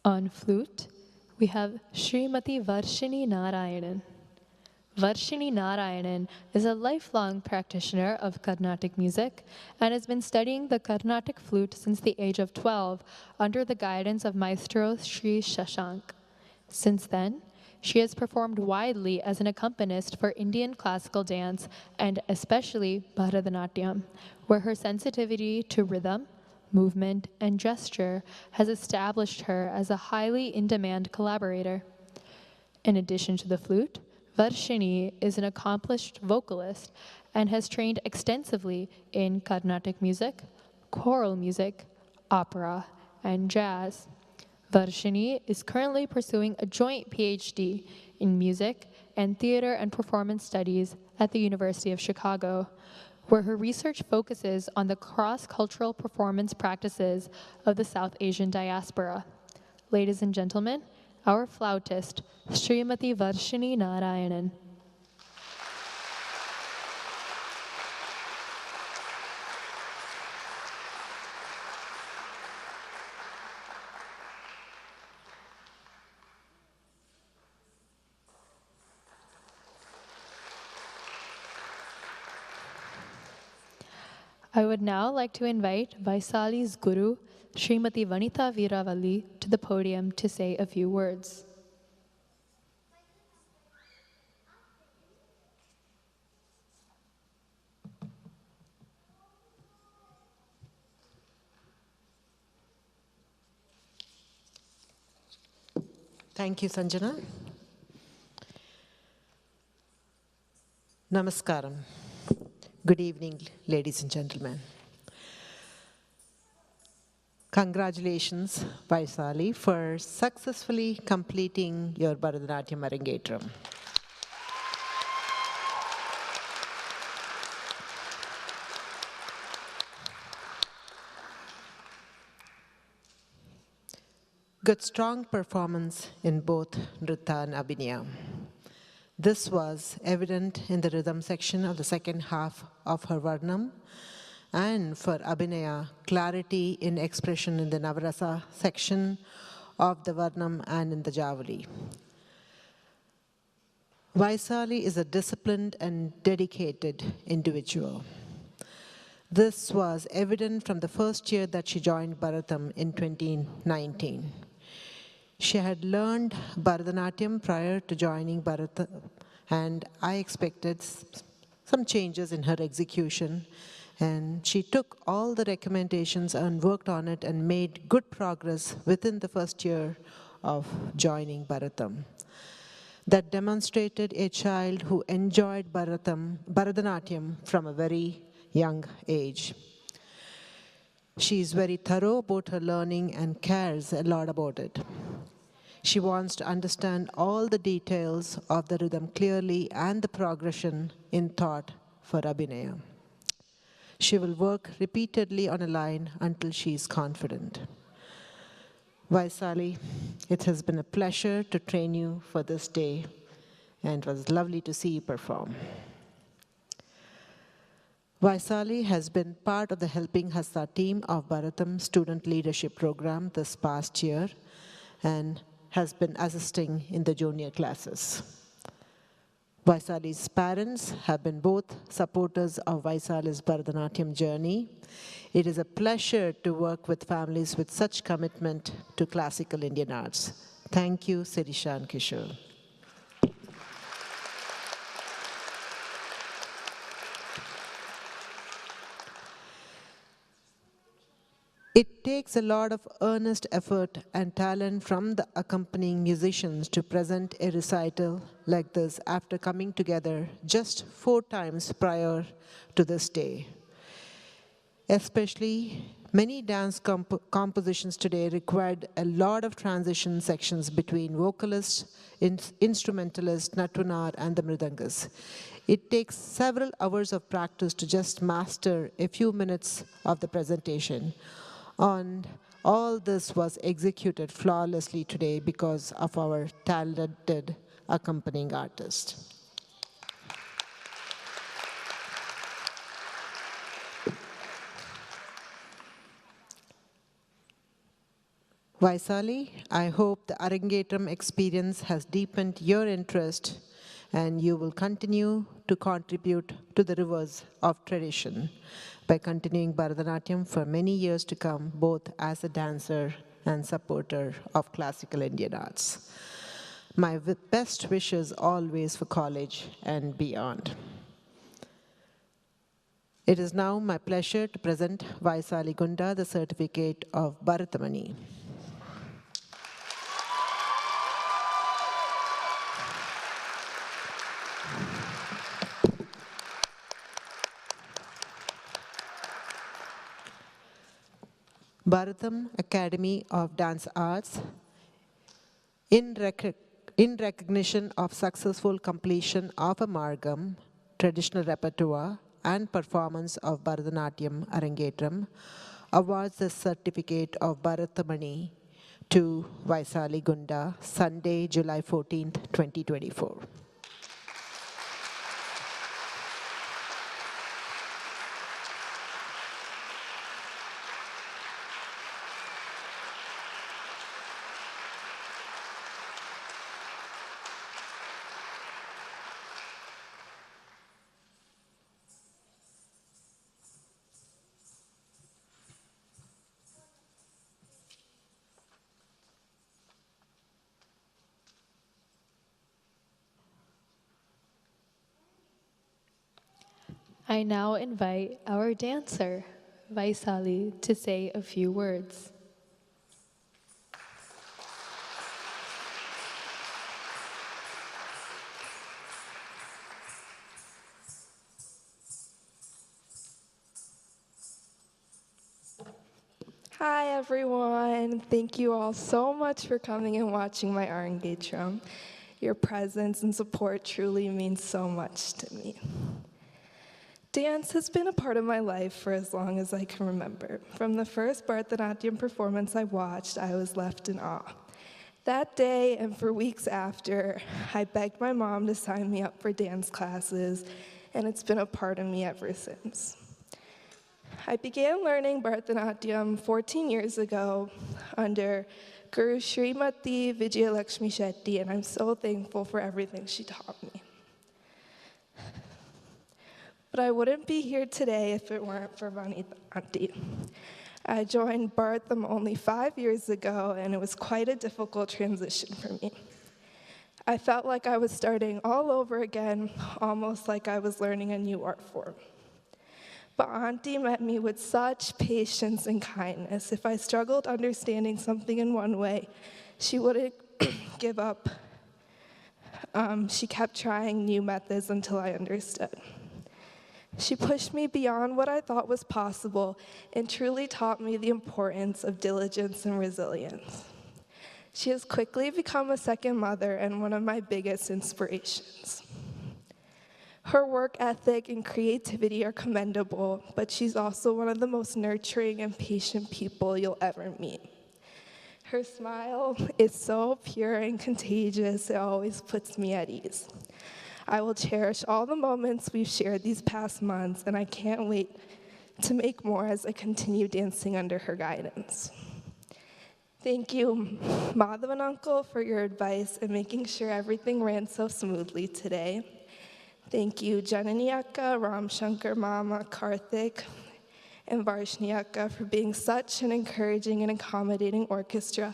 On flute, we have Srimati Varshini Narayanan. Varshini Narayanan is a lifelong practitioner of Carnatic music and has been studying the Carnatic flute since the age of 12 under the guidance of Maestro Sri Shashank. Since then, she has performed widely as an accompanist for Indian classical dance and especially Bharatanatyam, where her sensitivity to rhythm, movement, and gesture has established her as a highly in-demand collaborator. In addition to the flute, Varshini is an accomplished vocalist and has trained extensively in Carnatic music, choral music, opera, and jazz. Varshini is currently pursuing a joint PhD in music and theater and performance studies at the University of Chicago, where her research focuses on the cross-cultural performance practices of the South Asian diaspora. Ladies and gentlemen, our flautist, Srimati Varshini Narayanan. I would now like to invite Vaisali's Guru, Srimati Vanitha Veeravalli to the podium to say a few words. Thank you, Sanjana. Namaskaram. Good evening, ladies and gentlemen. Congratulations, Vaisali, for successfully completing your Bharatanatyam Arangetram. Good strong performance in both Nritta and Abhinaya. This was evident in the rhythm section of the second half of her Varnam, and for Abhinaya, clarity in expression in the Navarasa section of the Varnam and in the Javali. Vaisali is a disciplined and dedicated individual. This was evident from the first year that she joined Bharatam in 2019. She had learned Bharatanatyam prior to joining Bharatam, and I expected some changes in her execution. And she took all the recommendations and worked on it and made good progress within the first year of joining Bharatam. That demonstrated a child who enjoyed Bharatanatyam from a very young age. She is very thorough about her learning and cares a lot about it. She wants to understand all the details of the rhythm clearly and the progression in thought for Abhinaya. She will work repeatedly on a line until she is confident. Vaisali, it has been a pleasure to train you for this day, and it was lovely to see you perform. Vaisali has been part of the Helping Hasta team of Bharatam Student Leadership Program this past year and has been assisting in the junior classes. Vaisali's parents have been both supporters of Vaisali's Bharatanatyam journey. It is a pleasure to work with families with such commitment to classical Indian arts. Thank you, Sirisha and Kishore. It takes a lot of earnest effort and talent from the accompanying musicians to present a recital like this after coming together just 4 times prior to this day. Especially, many dance compositions today required a lot of transition sections between vocalist, instrumentalist, nattunar, and the mridangas. It takes several hours of practice to just master a few minutes of the presentation. And all this was executed flawlessly today because of our talented accompanying artist. Vaisali, I hope the Arangetram experience has deepened your interest and you will continue to contribute to the rivers of tradition by continuing Bharatanatyam for many years to come, both as a dancer and supporter of classical Indian arts. My best wishes always for college and beyond. It is now my pleasure to present Vaisali Gunda the certificate of Bharatamani. Bharatam Academy of Dance Arts, in recognition of successful completion of a margam, traditional repertoire, and performance of Bharatanatyam Arangetram, awards the certificate of Bharatamani to Vaisali Gunda, Sunday, July 14th, 2024. I now invite our dancer, Vaisali, to say a few words. Hi everyone, thank you all so much for coming and watching my Arangetram. Your presence and support truly means so much to me. Dance has been a part of my life for as long as I can remember. From the first Bharatanatyam performance I watched, I was left in awe. That day and for weeks after, I begged my mom to sign me up for dance classes, and it's been a part of me ever since. I began learning Bharatanatyam 14 years ago under Guru Srimati Vijayalakshmi Shetty, and I'm so thankful for everything she taught me. But I wouldn't be here today if it weren't for Vanitha auntie. I joined Bharatam only 5 years ago, and it was quite a difficult transition for me. I felt like I was starting all over again, almost like I was learning a new art form. But Auntie met me with such patience and kindness. If I struggled understanding something in one way, she wouldn't give up. She kept trying new methods until I understood. She pushed me beyond what I thought was possible and truly taught me the importance of diligence and resilience. She has quickly become a second mother and one of my biggest inspirations. Her work ethic and creativity are commendable, but she's also one of the most nurturing and patient people you'll ever meet. Her smile is so pure and contagious, it always puts me at ease. I will cherish all the moments we've shared these past months, and I can't wait to make more as I continue dancing under her guidance. Thank you, Madhavan Uncle, for your advice and making sure everything ran so smoothly today. Thank you, Janani Akka, Ram Shankar Mama, Karthik, and Varshni Akka for being such an encouraging and accommodating orchestra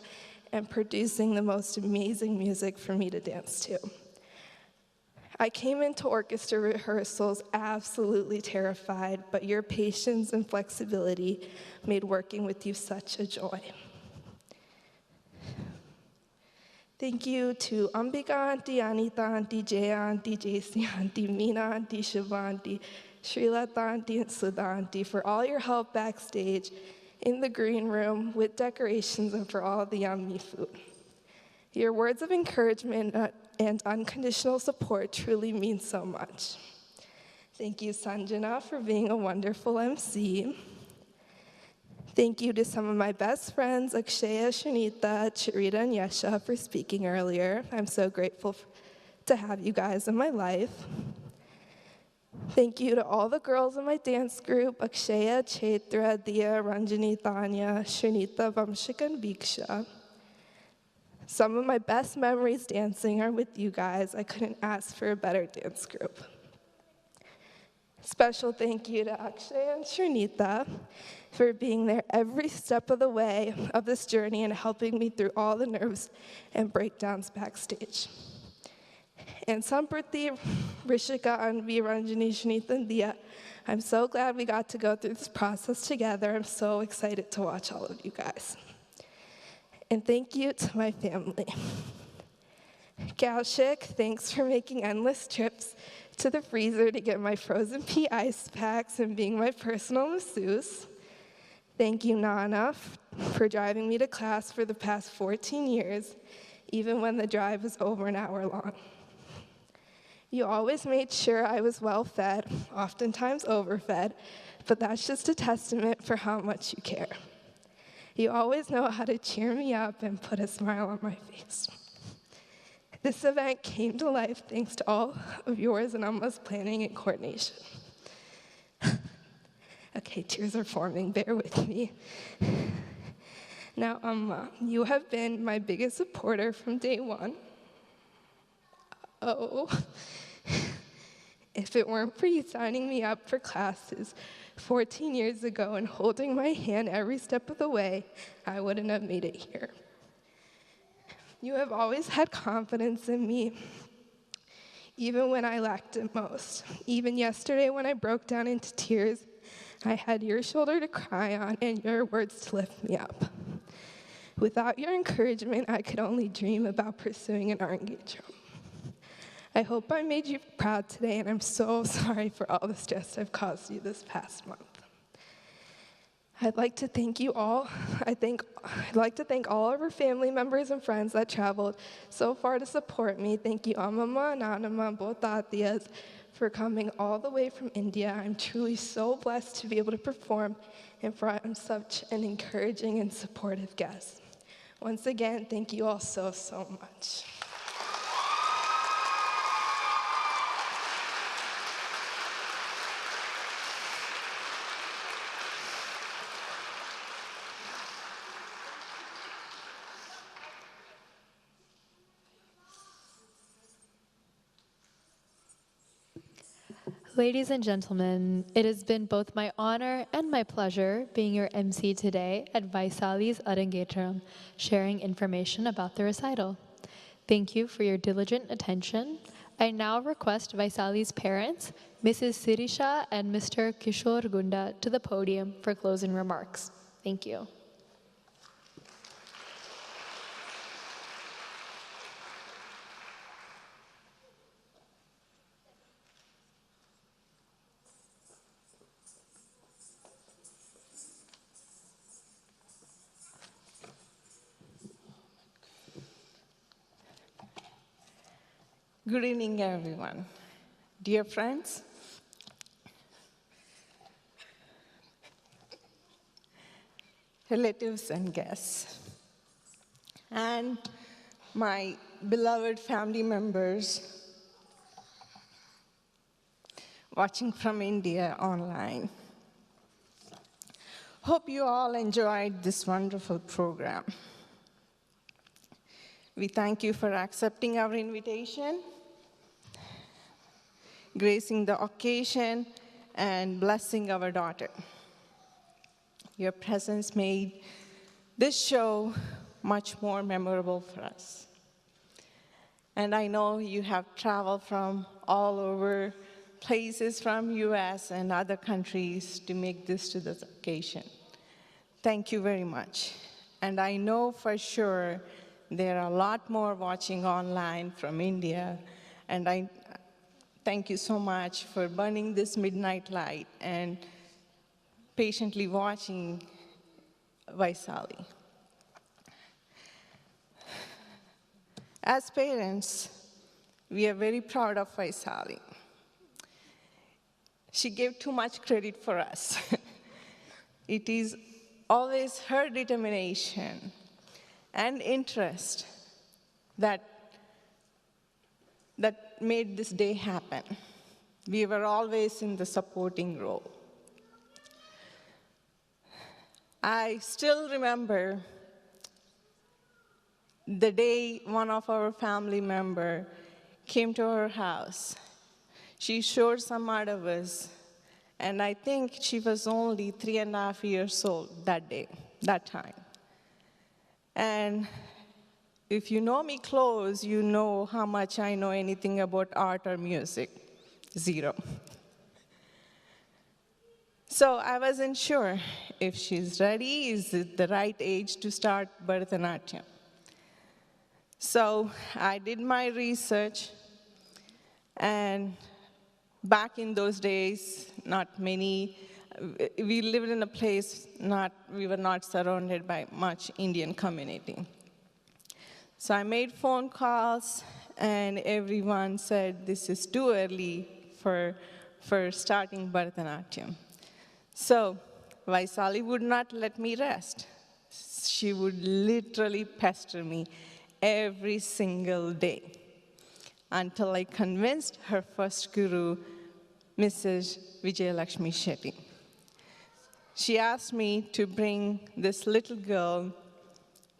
and producing the most amazing music for me to dance to. I came into orchestra rehearsals absolutely terrified, but your patience and flexibility made working with you such a joy. Thank you to Ambika Auntie, Anita Auntie, Jaya Auntie, JC Auntie, Meena Auntie, Shiva Auntie, Srilata Auntie, and Sudha Auntie for all your help backstage, in the green room, with decorations, and for all the yummy food. Your words of encouragement and unconditional support truly mean so much. Thank you, Sanjana, for being a wonderful MC. Thank you to some of my best friends, Akshaya, Shanita, Charita, and Yesha, for speaking earlier. I'm so grateful to have you guys in my life. Thank you to all the girls in my dance group, Akshaya, Chaitra, Dia, Ranjani, Tanya, Shanita, Vamshika, and Viksha. Some of my best memories dancing are with you guys. I couldn't ask for a better dance group. Special thank you to Akshay and Shanita for being there every step of the way of this journey and helping me through all the nerves and breakdowns backstage. And Samprati, Rishika, Anvi, Ranjani, Shanita, and Dia, I'm so glad we got to go through this process together. I'm so excited to watch all of you guys. And thank you to my family. Kaushik, thanks for making endless trips to the freezer to get my frozen pea ice packs and being my personal masseuse. Thank you, Nana, for driving me to class for the past 14 years, even when the drive was over an hour long. You always made sure I was well-fed, oftentimes overfed, but that's just a testament for how much you care. You always know how to cheer me up and put a smile on my face. This event came to life thanks to all of yours and Amma's planning and coordination. Okay, tears are forming, bear with me. Now, Amma, you have been my biggest supporter from day one. Oh, if it weren't for you signing me up for classes 14 years ago and holding my hand every step of the way, I wouldn't have made it here. You have always had confidence in me. even when I lacked it most. Even yesterday when I broke down into tears, I had your shoulder to cry on and your words to lift me up. Without your encouragement, I could only dream about pursuing an Arangetram. I hope I made you proud today, and I'm so sorry for all the stress I've caused you this past month. I'd like to thank you all. I'd like to thank all of our family members and friends that traveled so far to support me. Thank you, Amama and Anama, both Atiyas, for coming all the way from India. I'm truly so blessed to be able to perform in front of such an encouraging and supportive guest. Once again, thank you all so, so much. Ladies and gentlemen, it has been both my honor and my pleasure being your MC today at Vaisali's Arangetram, sharing information about the recital. Thank you for your diligent attention. I now request Vaisali's parents, Mrs. Sirisha and Mr. Kishore Gunda, to the podium for closing remarks. Thank you. Good evening, everyone. Dear friends, relatives and guests, and my beloved family members watching from India online. Hope you all enjoyed this wonderful program. We thank you for accepting our invitation, gracing the occasion, and blessing our daughter. Your presence made this show much more memorable for us. And I know you have traveled from all over places from US and other countries to make this to this occasion. Thank you very much. And I know for sure there are a lot more watching online from India, and I thank you so much for burning this midnight light and patiently watching Vaisali. As parents, we are very proud of Vaisali. She gave too much credit for us. It is always her determination and interest that made this day happen. We were always in the supporting role. I still remember the day one of our family members came to our house. She showed some art of us, and I think she was only 3.5 years old that day, that time. And if you know me close, you know how much I know anything about art or music. Zero. So I wasn't sure if she's ready, is it the right age to start Bharatanatyam. So I did my research, and back in those days, not many, we lived in a place, we were not surrounded by much Indian community. So I made phone calls, and everyone said, this is too early for starting Bharatanatyam. So Vaisali would not let me rest. She would literally pester me every single day until I convinced her first guru, Mrs. Vijayalakshmi Shetty. She asked me to bring this little girl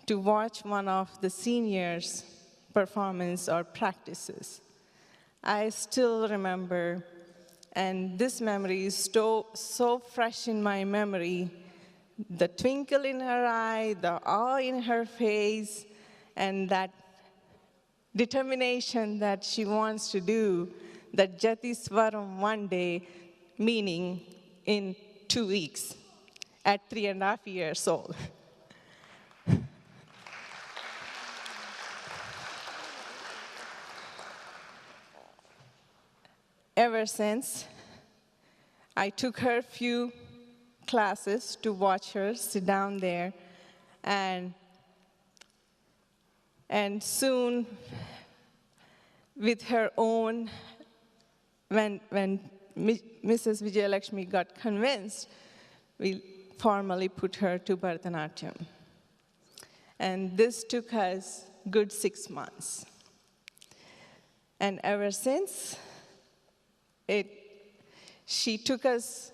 to watch one of the seniors' performance or practices. I still remember, and this memory is so fresh in my memory, the twinkle in her eye, the awe in her face, and that determination that she wants to do that Jati Swaram one day, meaning in 2 weeks, at 3.5 years old. Ever since, I took her few classes to watch her sit down there, and soon, with her own, when Mrs. Vijayalakshmi got convinced, we formally put her to Bharatanatyam. And this took us good 6 months. And ever since, she took us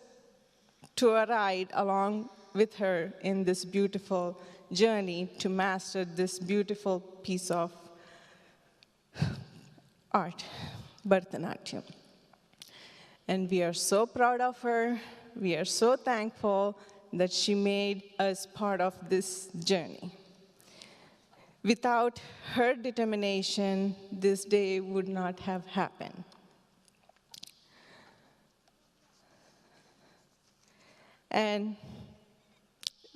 to a ride along with her in this beautiful journey to master this beautiful piece of art, Bharatanatyam. And we are so proud of her. We are so thankful that she made us part of this journey. Without her determination, this day would not have happened. And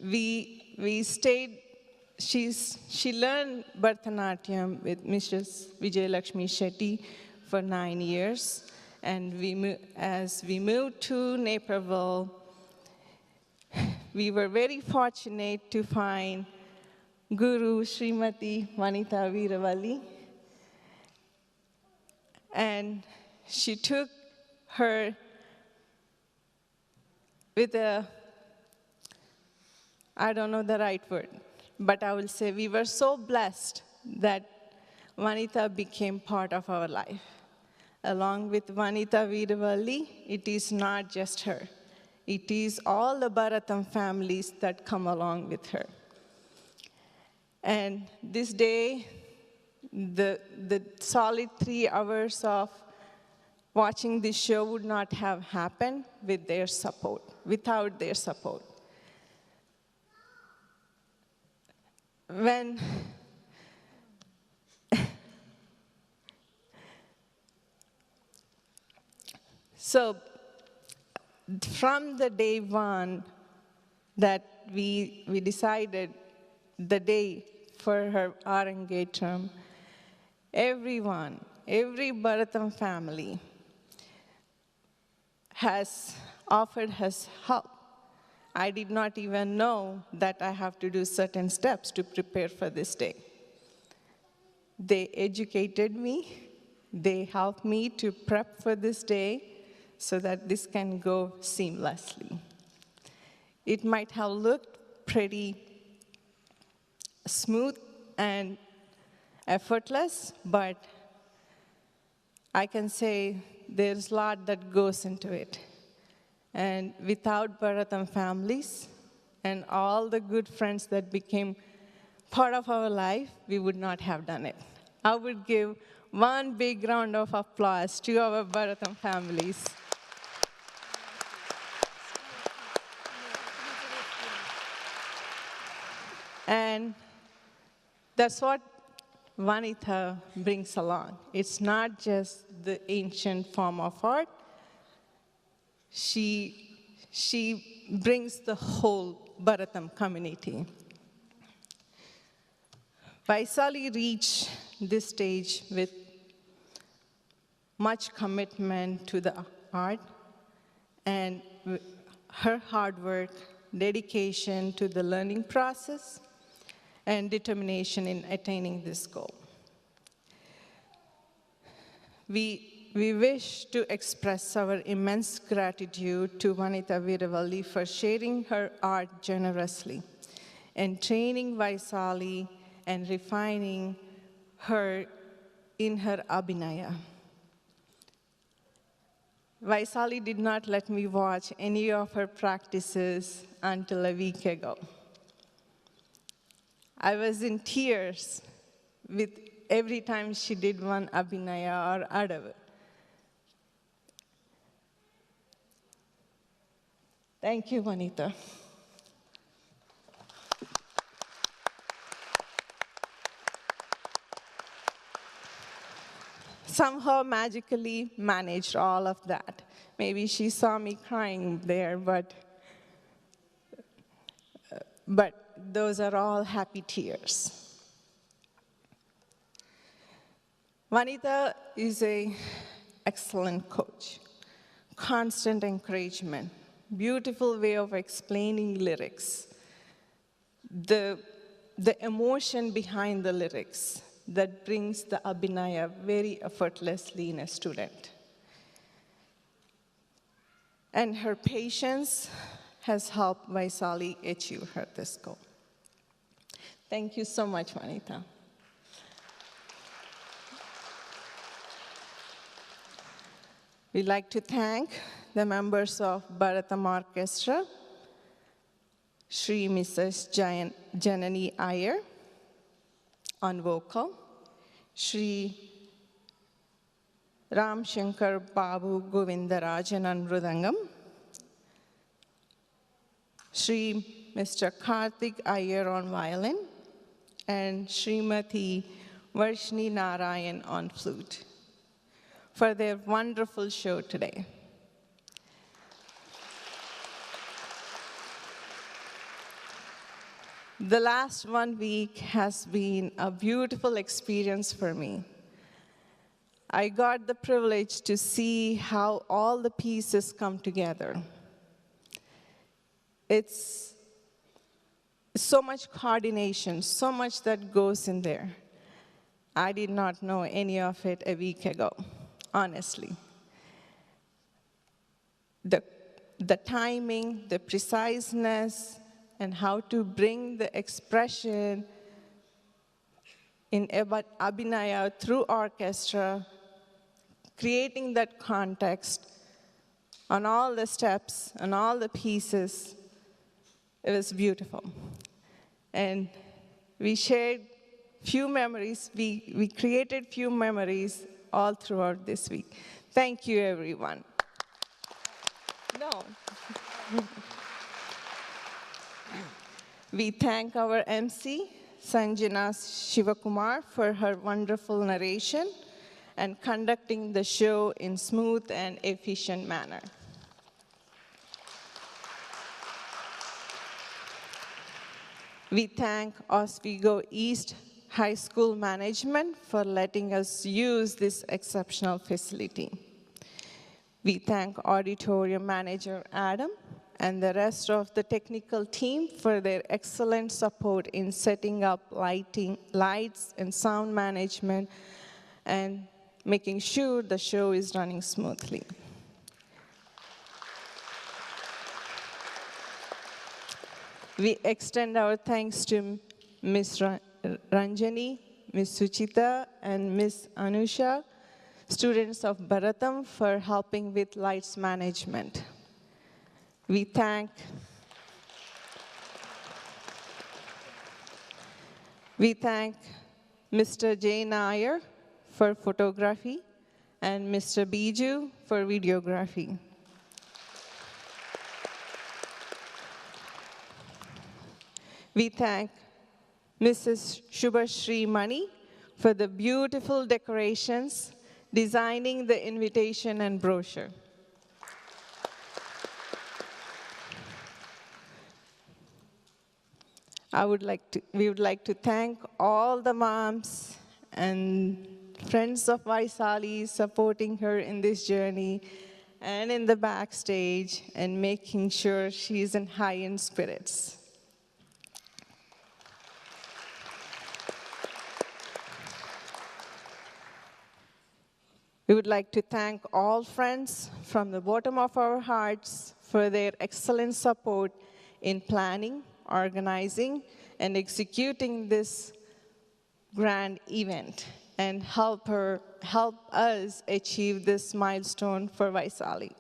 we stayed, she learned Bharatanatyam with Mrs. Vijayalakshmi Shetty for 9 years. And as we moved to Naperville, we were very fortunate to find Guru Srimati Vanitha Veeravalli. And she took her with I don't know the right word, but I will say we were so blessed that Vanitha became part of our life. Along with Vanitha Veeravalli, it is not just her. It is all the Bharatam families that come along with her. And this day, the solid 3 hours of watching this show would not have happened with their support, without their support. So from the day one that we decided the day for her Arangetram, everyone, every Bharatam family has offered us help. I did not even know that I have to do certain steps to prepare for this day. They educated me. They helped me to prep for this day so that this can go seamlessly. It might have looked pretty smooth and effortless, but I can say there's a lot that goes into it. And without Bharatam families and all the good friends that became part of our life, we would not have done it. I would give one big round of applause to our Bharatam families. And that's what Vanitha brings along. It's not just the ancient form of art. She brings the whole Bharatam community. Vaisali reached this stage with much commitment to the art and her hard work, dedication to the learning process, and determination in attaining this goal. We wish to express our immense gratitude to Vanitha Veeravalli for sharing her art generously and training Vaisali and refining her in her abhinaya. Vaisali did not let me watch any of her practices until a week ago. I was in tears with every time she did one abhinaya or adav. Thank you, Vanitha. somehow magically managed all of that. Maybe she saw me crying there, but those are all happy tears. Vanitha is an excellent coach, constant encouragement, beautiful way of explaining lyrics, the emotion behind the lyrics that brings the abhinaya very effortlessly in a student. And her patience has helped Vaisali achieve this goal. Thank you so much, Vanitha. We'd like to thank the members of Bharatam Orchestra, Shri Mrs. Janani Iyer on vocal, Shri Ram Shankar Babu Govindarajan on mridangam, Shri Mr. Karthik Iyer on violin, and Srimati Varshni Narayan on flute, for their wonderful show today. The last 1 week has been a beautiful experience for me. I got the privilege to see how all the pieces come together. It's so much coordination, so much that goes in there. I did not know any of it a week ago, honestly. The timing, the preciseness, and how to bring the expression in abhinaya through orchestra, creating that context on all the steps, on all the pieces, it was beautiful. And we shared few memories, we created few memories all throughout this week. Thank you, everyone. No. We thank our MC, Sanjana Shivakumar, for her wonderful narration and conducting the show in smooth and efficient manner. We thank Oswego East High School management for letting us use this exceptional facility. We thank auditorium manager Adam and the rest of the technical team for their excellent support in setting up lights and sound management and making sure the show is running smoothly. We extend our thanks to Ms. Ranjani, Ms. Suchita, and Ms. Anusha, students of Bharatam, for helping with lights management. We thank Mr. Jay Nair for photography and Mr. Biju for videography. We thank Mrs. Shubhashri Mani for the beautiful decorations, designing the invitation and brochure. We would like to thank all the moms and friends of Vaisali supporting her in this journey and in the backstage and making sure she's in high spirits. We would like to thank all friends from the bottom of our hearts for their excellent support in planning, organizing, and executing this grand event, and help us achieve this milestone for Vaisali.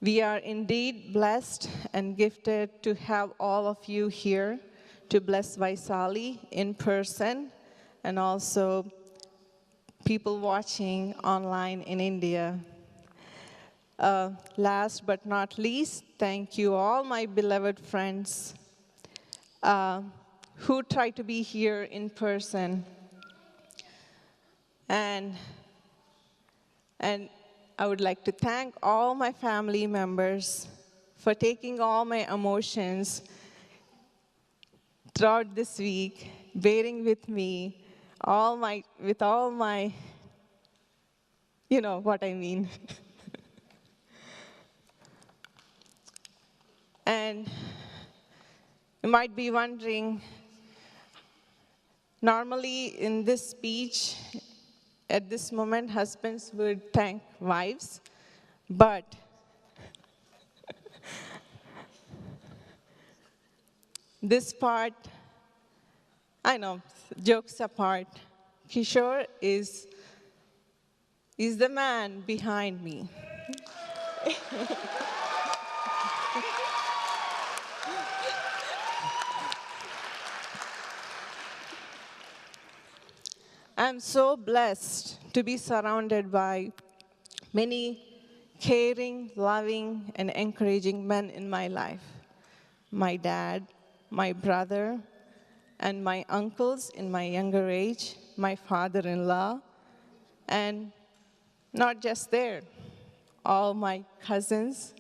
We are indeed blessed and gifted to have all of you here to bless Vaisali in person, and also people watching online in India. Last but not least, thank you all my beloved friends who try to be here in person. And I would like to thank all my family members for taking all my emotions throughout this week, bearing with me, with all my, you know what I mean. And you might be wondering, normally in this speech, at this moment, husbands would thank wives, but this part, I know, jokes apart, Kishore is the man behind me. I'm so blessed to be surrounded by many caring, loving, and encouraging men in my life. My dad, my brother, and my uncles in my younger age, my father-in-law, and not just there, all my cousins.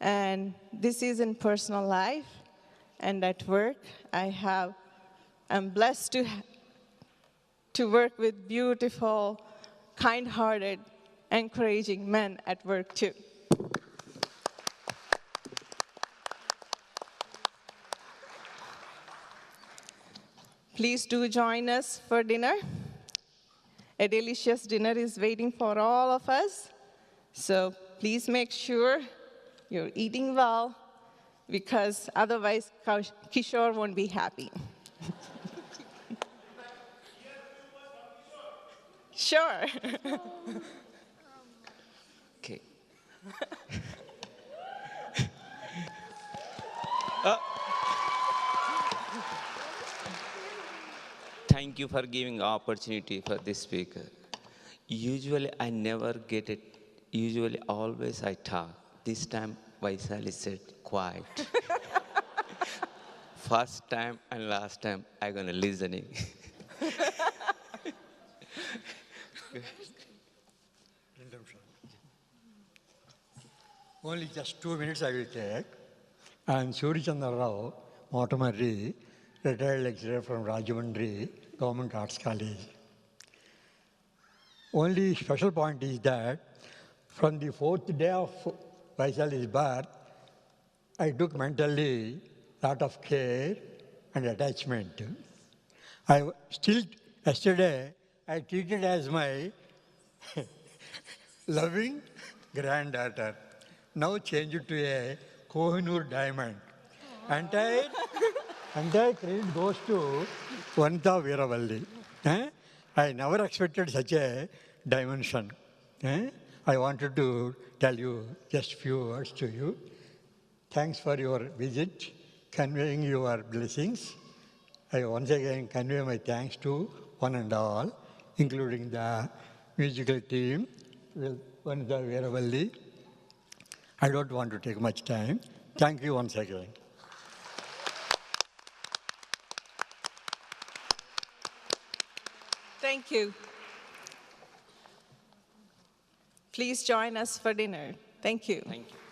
And this is in personal life, and at work, I'm blessed to work with beautiful, kind-hearted, encouraging men at work too. Please do join us for dinner. A delicious dinner is waiting for all of us. So please make sure you're eating well, because otherwise Kishore won't be happy. Sure. Okay. Thank you for giving opportunity for this speaker. Usually I never get it. Usually always I talk. This time Vaisali said quiet. First time and last time I'm gonna listening. Only just 2 minutes I will take. I am Sirisha Rao, Motamari, retired lecturer from Rajamundry Government Arts College. Only special point is that from the 4th day of Vaisali's birth, I took mentally a lot of care and attachment. Yesterday, I treated as my loving granddaughter. Now changed to a Kohinoor diamond. Entire credit goes to Vanitha Veeravalli. I never expected such a dimension. I wanted to tell you just few words to you. Thanks for your visit, conveying your blessings. I once again convey my thanks to one and all, including the musical team with Vanitha Veeravalli. I don't want to take much time. Thank you once again. Thank you. Please join us for dinner. Thank you. Thank you.